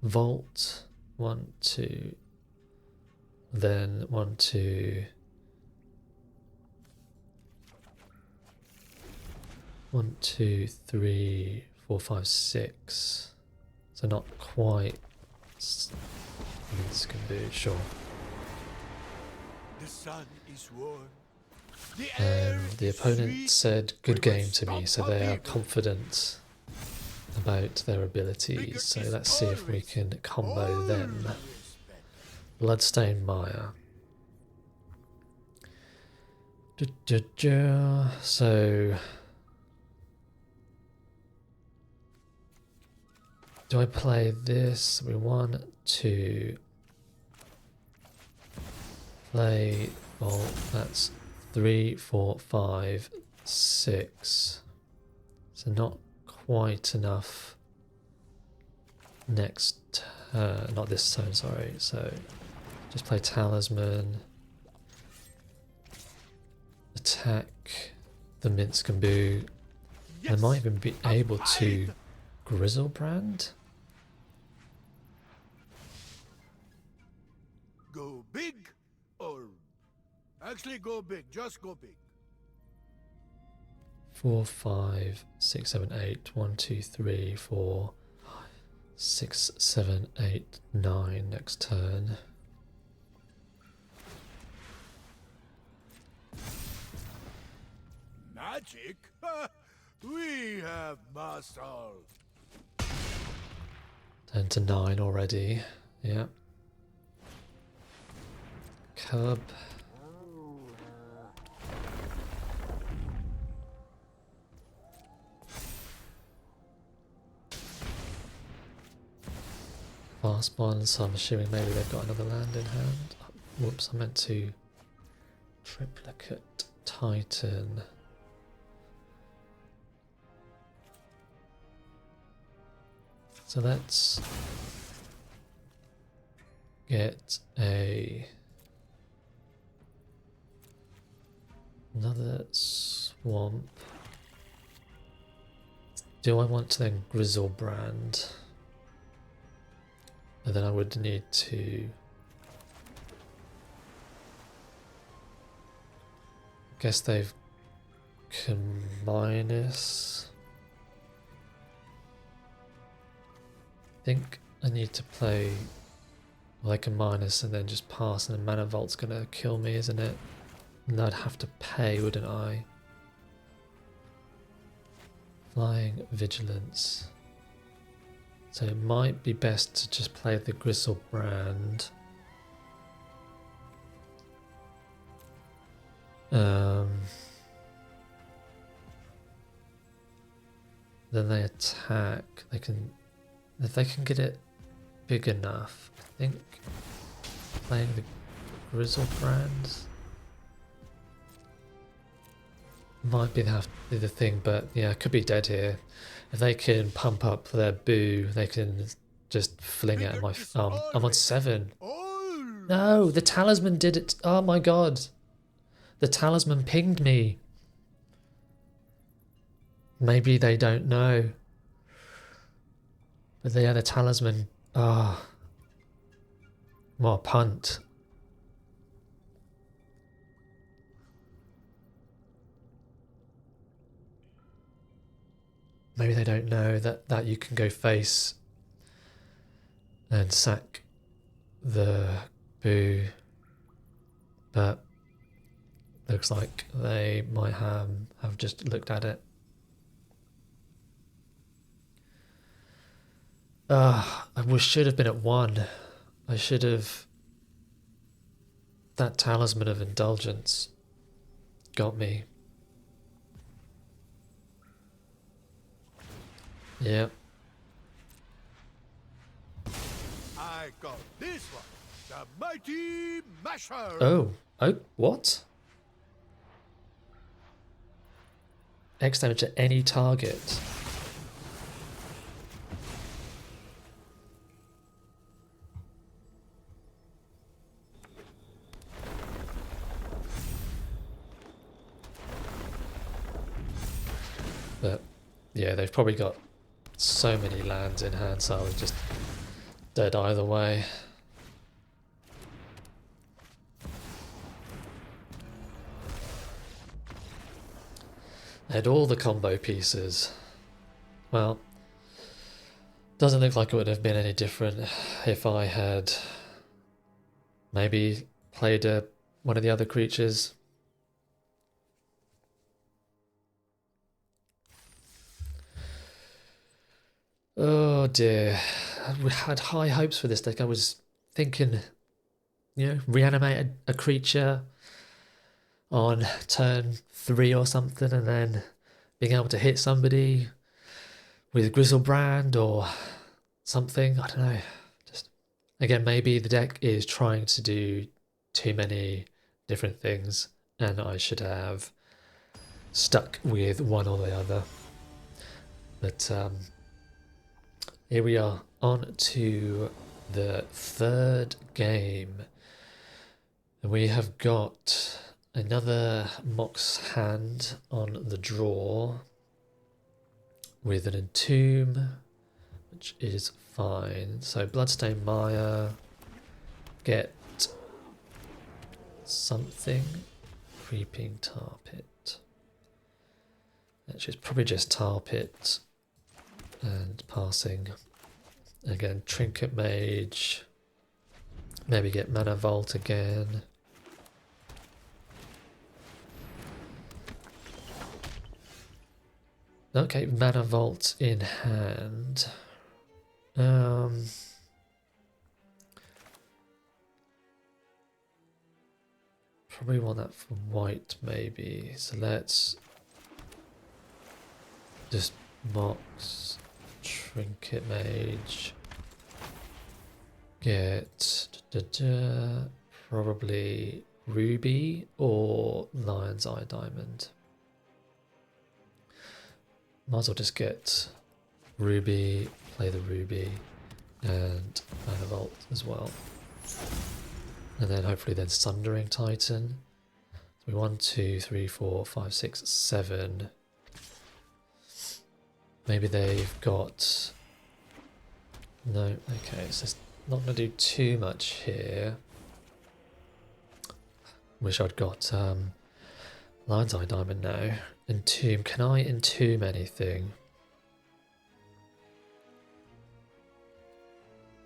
Vault. 1, 2. Then 1, 2. 1, 2, 3, 4, 5, 6. So not quite. This can be sure. The sun is warm. And the opponent said good game to me, so they are confident about their abilities. So let's see if we can combo them. Bloodstained Mire. So do I play this? 1, 2. Play. Well, that's 3, 4, 5, 6. So not quite enough. Next turn, not this turn. Sorry. So just play Talisman. Attack the Minskamboo. I might even be able to Grizzlebrand. Go big, or actually go big. Just go big. 4, 5, 6, 7, 8. 1, 2, 3, 4, 6, 7, 8, 9. Next turn. Magic? We have muscle. Turn to 9 already. Yeah. Cub. Fast one, so I'm assuming maybe they've got another land in hand. Whoops, I meant to triplicate Titan. So let's get another swamp. Do I want to then Grizzlebrand? And then I would need to guess they've minus. I think I need to play like a minus and then just pass, and then Mana Vault's gonna kill me, isn't it? And I'd have to pay, wouldn't I? Flying Vigilance. So it might be best to just play the Grizzlebrand. Then they attack. They can, if they can get it big enough. I think playing the Grizzlebrand might be the thing, but yeah, it could be dead here. If they can pump up their boo, they can just fling it at my. I'm on 7. No, the talisman did it. Oh my god, the talisman pinged me. Maybe they don't know. But they are the talisman. Ah. What a punt. Maybe they don't know that you can go face and sack the boo. But looks like they might have just looked at it. I should have been at 1. I should have... That talisman of indulgence got me. Yeah. I got this one. The Mighty Masher. Oh, what? X damage to any target. But yeah, they've probably got so many lands in hand, so I was just dead either way. I had all the combo pieces. Well, doesn't look like it would have been any different if I had maybe played one of the other creatures. Oh dear. We had high hopes for this deck. I was thinking, reanimate a creature on turn 3 or something, and then being able to hit somebody with Grizzlebrand or something. I don't know. Just again, maybe the deck is trying to do too many different things, and I should have stuck with one or the other. But here we are, on to the 3rd game. And we have got another Mox hand on the draw with an Entomb, which is fine. So Bloodstained Mire, get something, Creeping Tar Pit. Actually, it's probably just Tar Pit and passing. Again, Trinket Mage, maybe get Mana Vault again. Okay, Mana Vault in hand. Probably want that for white maybe, so let's just Mox, Trinket Mage, get probably Ruby or Lion's Eye Diamond. Might as well just get Ruby, play the Ruby, and Mana Vault as well. And then hopefully then Sundering Titan. So 1, 2, 3, 4, 5, 6, 7. Maybe they've got... No, okay, so it's not going to do too much here. Wish I'd got Lion's Eye Diamond now. Entomb. Can I entomb anything?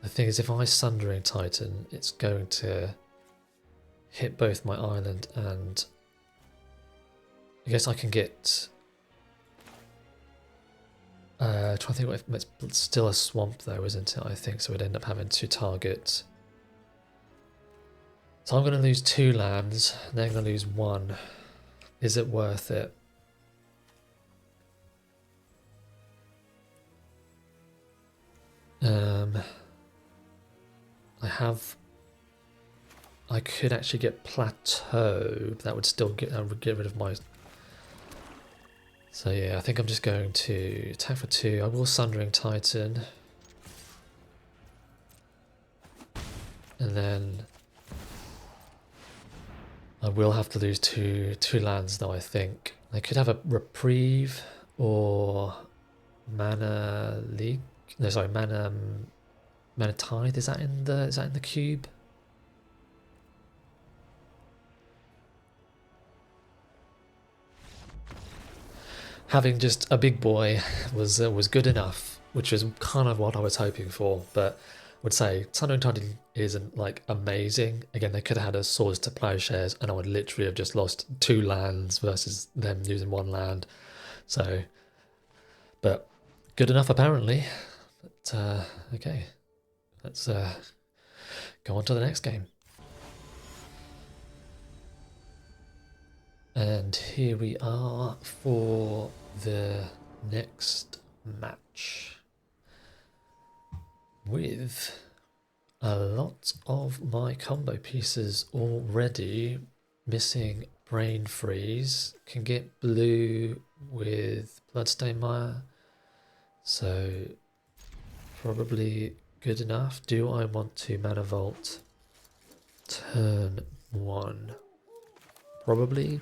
The thing is, if I Sundering Titan, it's going to hit both my island and... I guess I can get... trying to think what if it's still a swamp though, isn't it? I think so. We'd end up having to target. So I'm going to lose 2 lands, and then I'm going to lose 1. Is it worth it? I could actually get plateaued. That would still get rid of my... So yeah, I think I'm just going to attack for 2. I will Sundering Titan. And then I will have to lose two lands though, I think. I could have a reprieve or Mana Leak. No, sorry, Mana Tithe. Is that in the cube? Having just a big boy was good enough, which was kind of what I was hoping for. But I would say Thunder and Titan isn't like amazing. Again, they could have had a Swords to Plowshares, and I would literally have just lost 2 lands versus them using 1 land. So, but good enough apparently. But okay, let's go on to the next game. And here we are for the next match with a lot of my combo pieces already missing Brain Freeze. Can get blue with Bloodstain Mire, so probably good enough. Do I want to Mana Vault turn 1? Probably.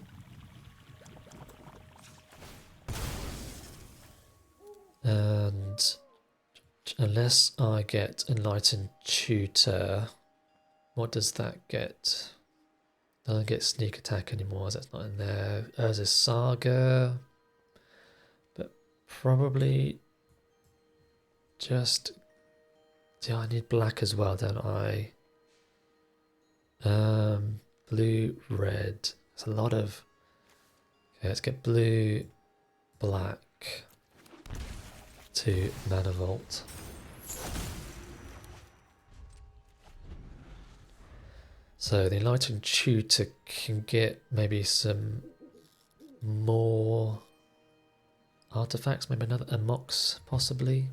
And unless I get Enlightened Tutor, what does that get? Doesn't get Sneak Attack anymore, as that's not in there. There's a Saga, but probably just... Yeah, I need black as well, don't I? Blue, red. There's a lot of... Okay, let's get blue, black to Mana Vault. So the Enlightened Tutor can get maybe some more artifacts, maybe a Mox possibly.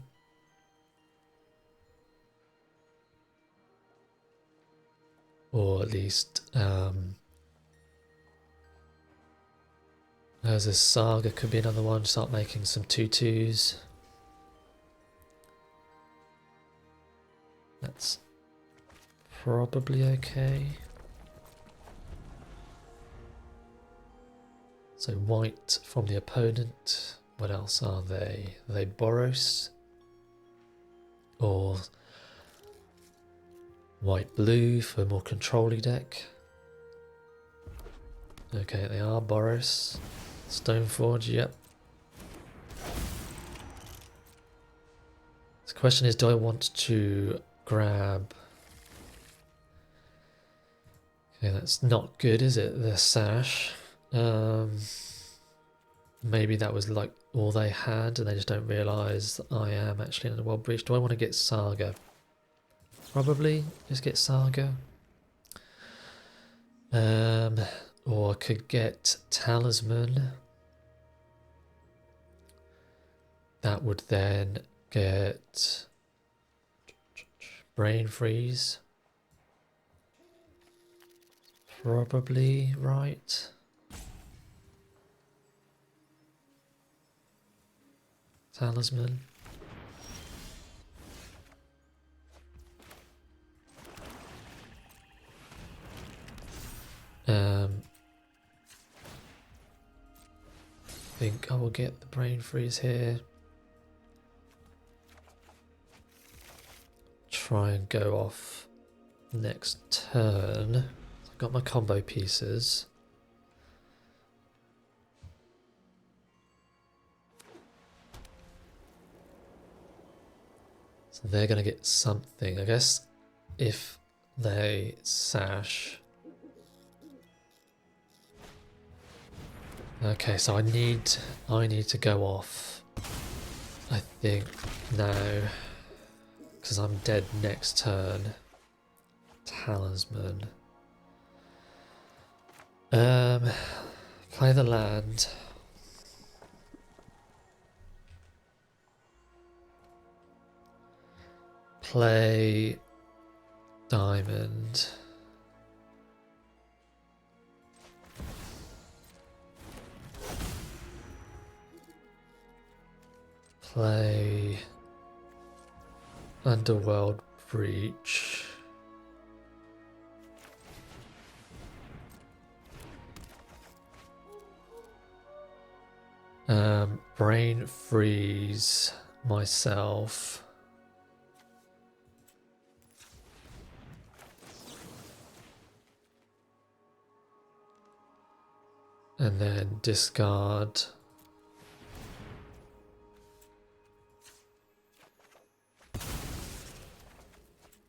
Or at least there's a Saga, could be another one, start making some 2/2s. That's probably okay. So white from the opponent. What else are they? Are they Boros? Or white-blue for a more control-y deck? Okay, they are Boros. Stoneforge, yep. The question is, do I want to grab... Okay, that's not good, is it? The Sash. Maybe that was like all they had and they just don't realise I am actually in the World Breach. Do I want to get Saga? Probably just get Saga. Or I could get Talisman. That would then get Brain Freeze. Probably right. Talisman. I think I will get the Brain Freeze here. Try and go off next turn. I've got my combo pieces. So they're going to get something. I guess if they sash. Okay, so I need to go off, I think, now, because I'm dead next turn. Talisman. Play the land. Play diamond. Play Underworld Breach. Brain freeze myself. And then discard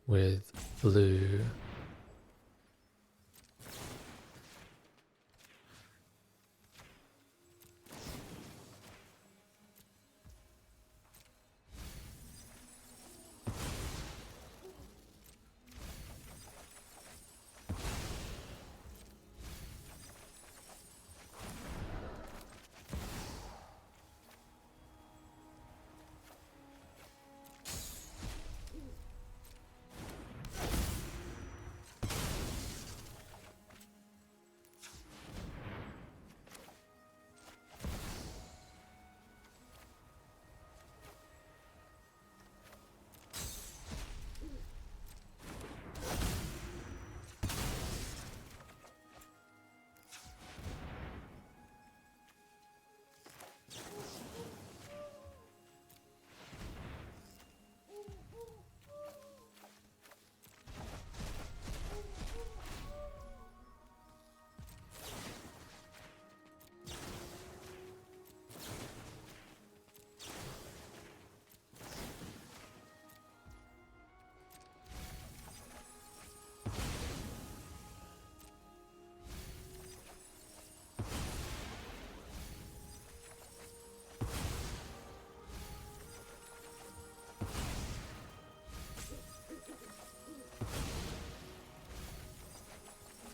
with blue.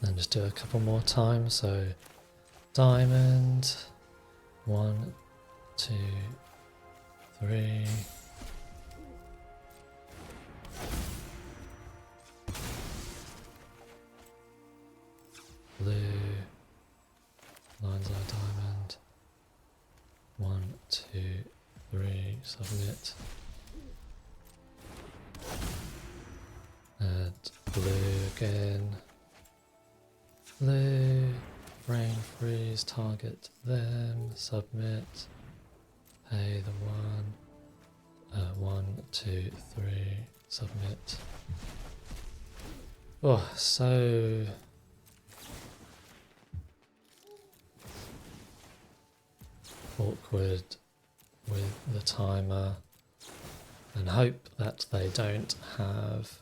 And just do a couple more times. So diamond, 1, 2, 3. Blue, lines eye diamond, 1, 2, 3, submit. And blue again. Blue, brain freeze, target them, submit, pay the 1, 2, 3, submit. Oh, so awkward with the timer, and hope that they don't have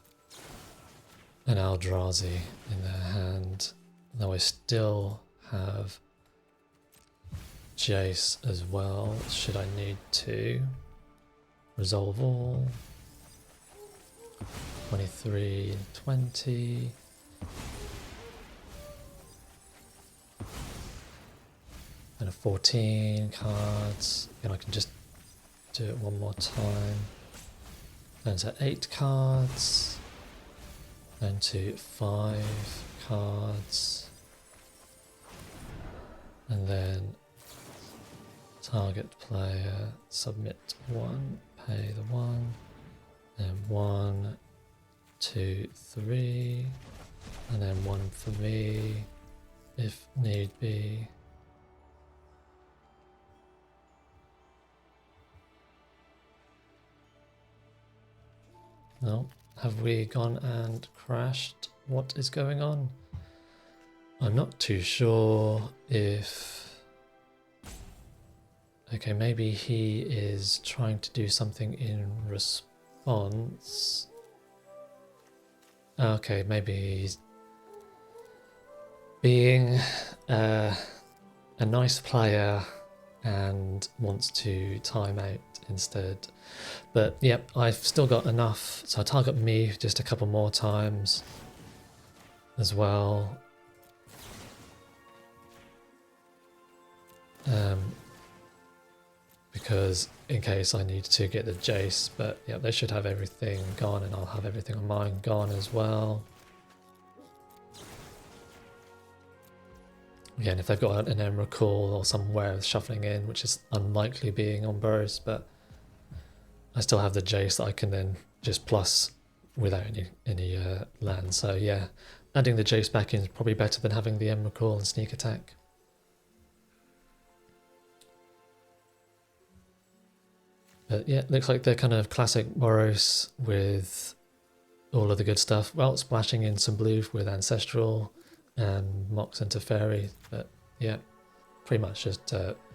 an Eldrazi in their hand. Though I still have Jace as well, should I need to. Resolve all. 23, 20. And a 14 cards. And I can just do it one more time. Then to 8 cards. Then to 5 cards. And then target player, submit 1, pay the 1, then 1, 2, 3, and then 1 for me if need be. No, have we gone and crashed? What is going on? I'm not too sure if... Okay, maybe he is trying to do something in response. Okay, maybe he's being a nice player and wants to time out instead. But yep, I've still got enough, so I target me just a couple more times as well. Because in case I need to get the Jace, but yeah, they should have everything gone, and I'll have everything on mine gone as well. Again, if they've got an Emrakul or somewhere shuffling in, which is unlikely being on burst, but I still have the Jace that I can then just plus without any land. So yeah, adding the Jace back in is probably better than having the Emrakul and sneak attack. But yeah, looks like they're kind of classic Boros with all of the good stuff. Well, splashing in some blue with Ancestral and Mox into Fairy. But yeah, pretty much just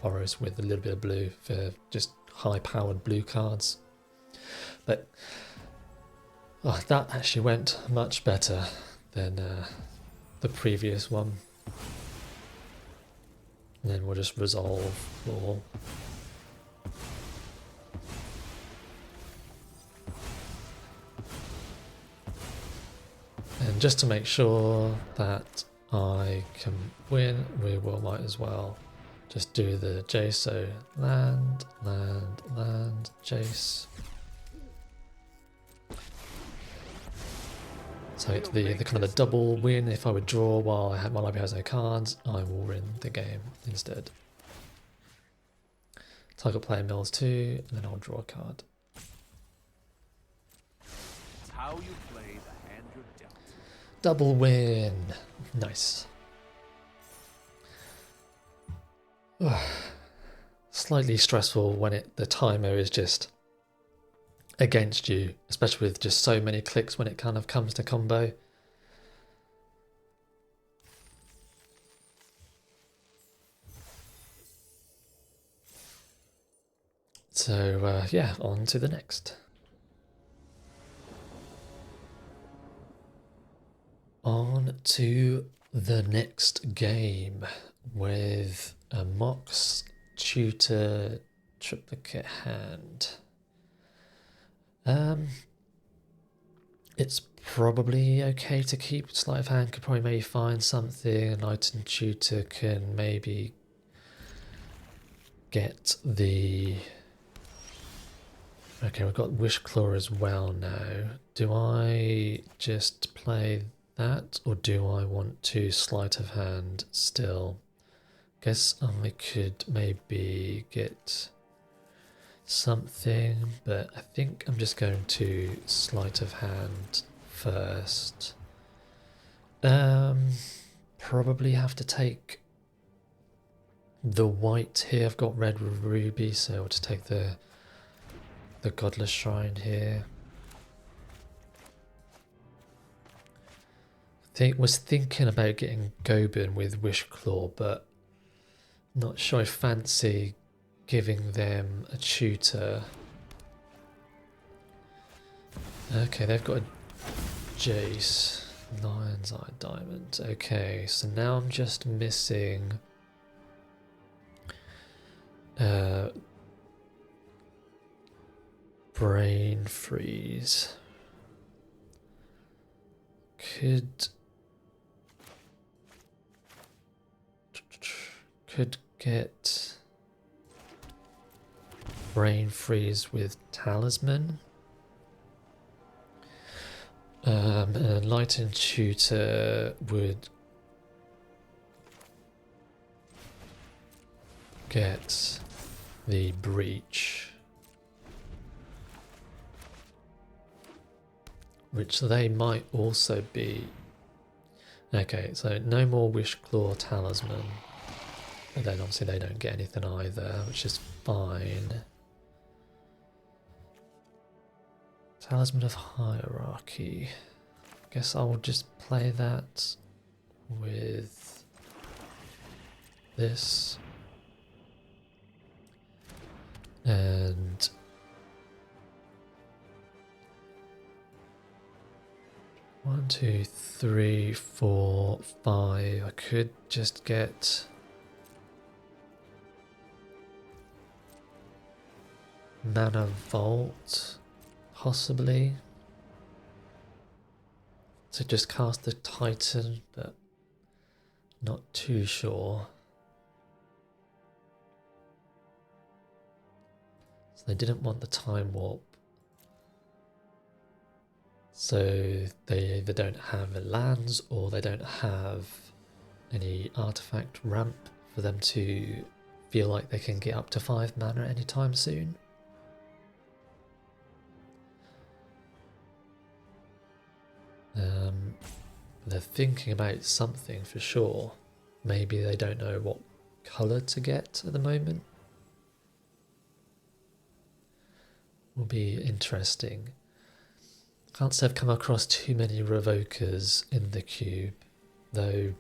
Boros with a little bit of blue for just high-powered blue cards. But that actually went much better than the previous one. And then we'll just resolve all. And just to make sure that I can win, might as well just do the Jace. So land, land, land, Jace. So it's the kind of the double win. If I would draw while my library has no cards, I will win the game instead. Target player mills 2, and then I'll draw a card. It's how you play the hand you're dealt. Double win. Nice. Slightly stressful when the timer is just against you, especially with just so many clicks when it kind of comes to combo. So yeah, on to the next. On to the next game with a Mox Tutor triplicate hand. It's probably okay to keep. Sleight of hand could probably maybe find something. Knight and Tutor can maybe get the... Okay, we've got Wish Claw as well now. Do I just play that, or do I want to Sleight of Hand still? Guess I could maybe get something, but I think I'm just going to Sleight of Hand first. Probably have to take the white here. I've got red with ruby, so I'll just take the Godless Shrine here. Was thinking about getting Gobin with Wish Claw, but not sure I fancy giving them a tutor. Okay, they've got a Jace. Lion's Eye Diamond. Okay, so now I'm just missing Brain Freeze. Could get Brain Freeze with Talisman. And Light and Tutor would get the Breach, which they might also be. Okay, so no more Wish Claw Talisman. And then obviously they don't get anything either, which is fine. Talisman of Hierarchy. Guess I will just play that with this. And one, two, three, four, five. I could just get Mana Vault, possibly. So just cast the Titan, but not too sure. So they didn't want the Time Warp. So they either don't have lands or they don't have any artifact ramp for them to feel like they can get up to 5 mana anytime soon. They're thinking about something for sure. Maybe they don't know what colour to get at the moment. will be interesting. Can't say I've come across too many revokers in the cube, though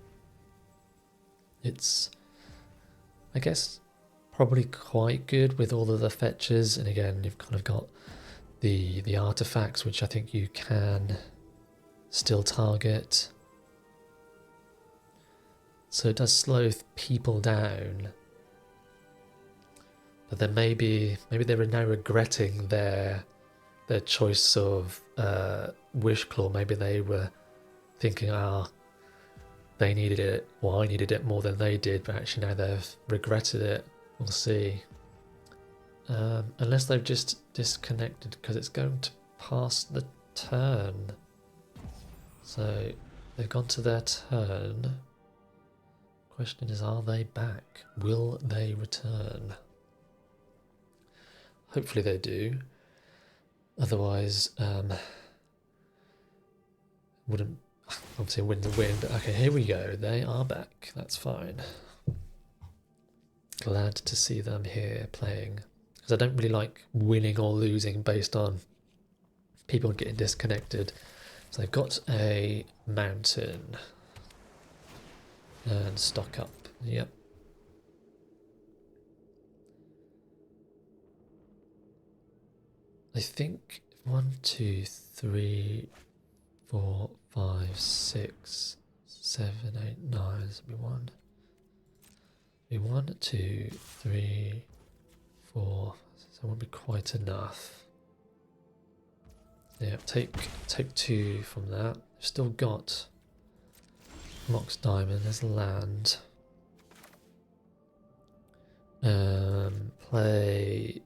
it's, I guess, probably quite good with all of the fetches. And again, you've kind of got the artifacts, which I think you can still target. So it does slow people down. But then maybe they were now regretting their choice of Wish Claw. Maybe they were thinking, they needed it, or I needed it more than they did, but actually now they've regretted it. We'll see. Unless they've just disconnected, because it's going to pass the turn. So they've gone to their turn. Question is, are they back? Will they return? Hopefully they do. Otherwise, wouldn't obviously win the win. But okay, here we go. They are back. That's fine. Glad to see them here playing, because I don't really like winning or losing based on people getting disconnected. So they've got a mountain and stock up. Yep. I think 1, 2, 3, 4, 5, 6, 7, 8, 9. This will be 1. 1, 2, 3, 4. So that won't be quite enough. Yeah, take 2 from that. We've still got Mox Diamond. There's land. Play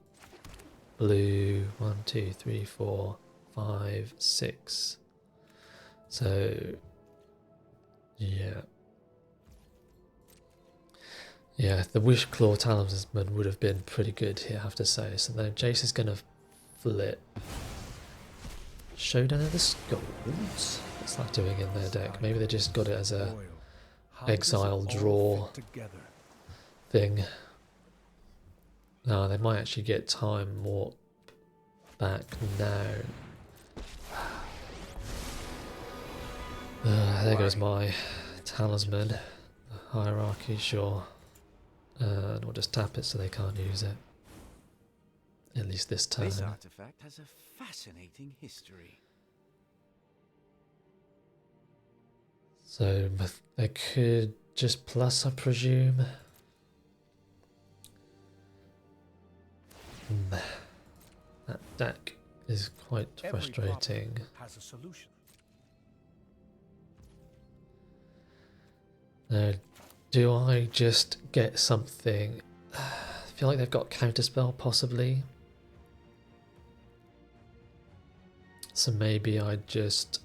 blue. 1, 2, 3, 4, 5, 6. So yeah. Yeah, the Wish Claw Talisman would have been pretty good here, I have to say. So then Jace is going to flip. Showdown of the Skulls. What's that doing in their deck? Maybe they just got it as a exile draw thing. No, they might actually get Time Warp back now. There goes my talisman. The hierarchy, sure. And we'll just tap it so they can't use it. At least this turn. This artifact has a fascinating history. So they could just plus, I presume. That deck is quite frustrating. Has a solution. Now, do I just get something? I feel like they've got counterspell, possibly. So maybe I just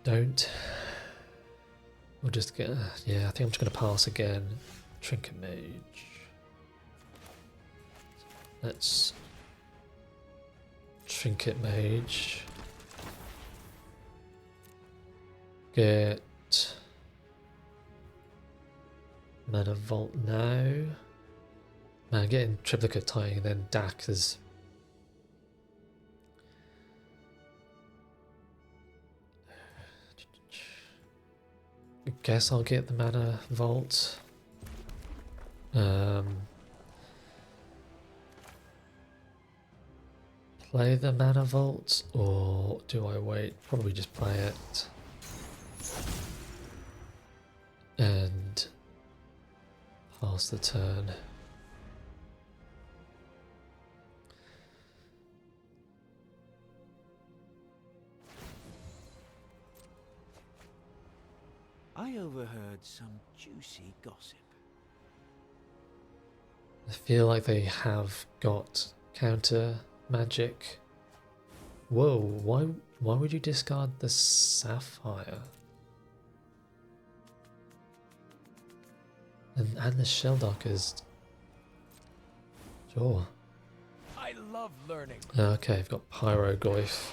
don't. We'll just get. Yeah, I think I'm just going to pass again. Trinket Mage. Let's Trinket Mage. Get Mana Vault now. Man, getting triplicate tying and then Dak is. I guess I'll get the Mana Vault. Play the Mana Vault, or do I wait? Probably just play it. And pass the turn. I overheard some juicy gossip. I feel like they have got counter magic. Whoa, why would you discard the Sapphire? And the Shelldock is... Sure. I love learning. Okay, I've got Pyrogoyf.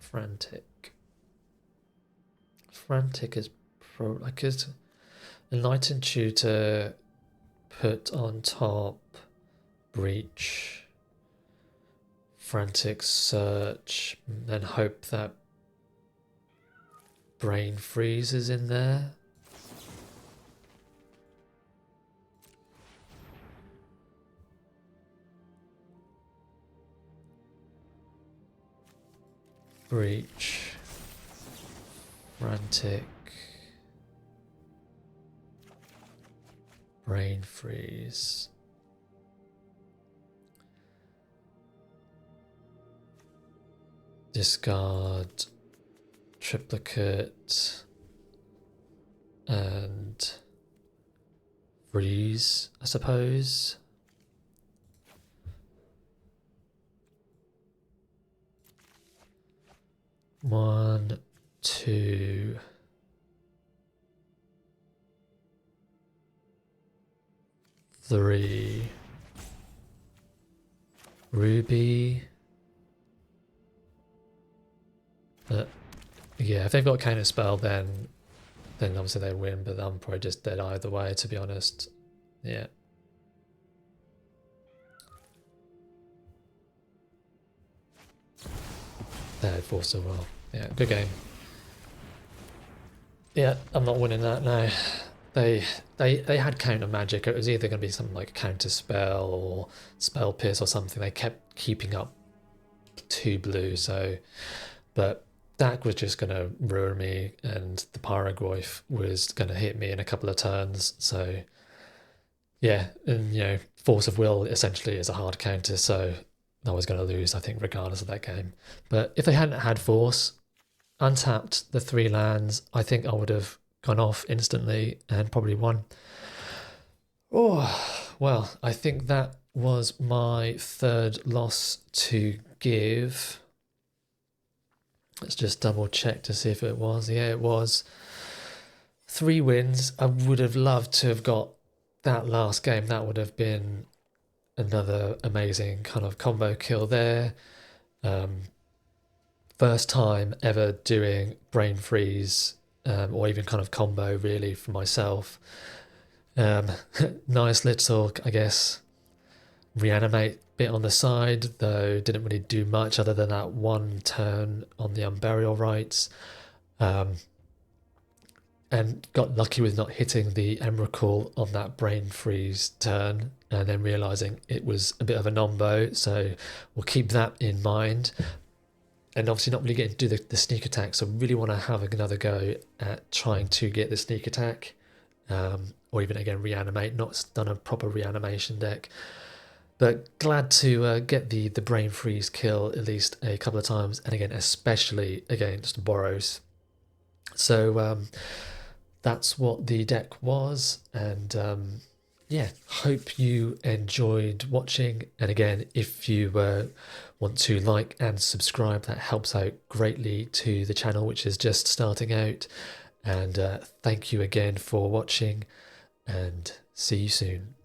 Frantic. Frantic is like is Enlightened Tutor, put on top, Breach, Frantic Search, then hope that Brain Freeze is in there. Breach, Frantic, Brain Freeze. Discard, Triplicate, and Freeze, I suppose. One, two, three. Ruby. Yeah, if they've got counter spell, then obviously they win. But I'm probably just dead either way, to be honest. Yeah. They had force as well. Yeah, good game. Yeah, I'm not winning that now. They had counter magic. It was either going to be something like counter spell or spell pierce or something. They kept keeping up 2 blue. So, but that was just going to ruin me, and the Pyrogoyf was going to hit me in a couple of turns. So, yeah, and you know, force of will essentially is a hard counter. So I was going to lose, I think, regardless of that game. But if they hadn't had force, untapped the 3 lands, I think I would have gone off instantly and probably won. Oh, well, I think that was my 3rd loss to give. Let's just double check to see if it was. Yeah, it was. 3 wins. I would have loved to have got that last game. That would have been another amazing kind of combo kill there. First time ever doing Brain Freeze, or even kind of combo really for myself. Nice little, I guess, reanimate bit on the side, though didn't really do much other than that 1 turn on the Unburial Rites. And got lucky with not hitting the Emrakul on that Brain Freeze turn, and then realising it was a bit of a nombo, so we'll keep that in mind. And obviously not really getting to do the sneak attack, so really want to have another go at trying to get the sneak attack, or even again reanimate. Not done a proper reanimation deck, but glad to get the Brain Freeze kill at least a couple of times, and again especially against Boros. So that's what the deck was, and yeah, hope you enjoyed watching. And again, if you want to like and subscribe, that helps out greatly to the channel, which is just starting out. And thank you again for watching, and see you soon.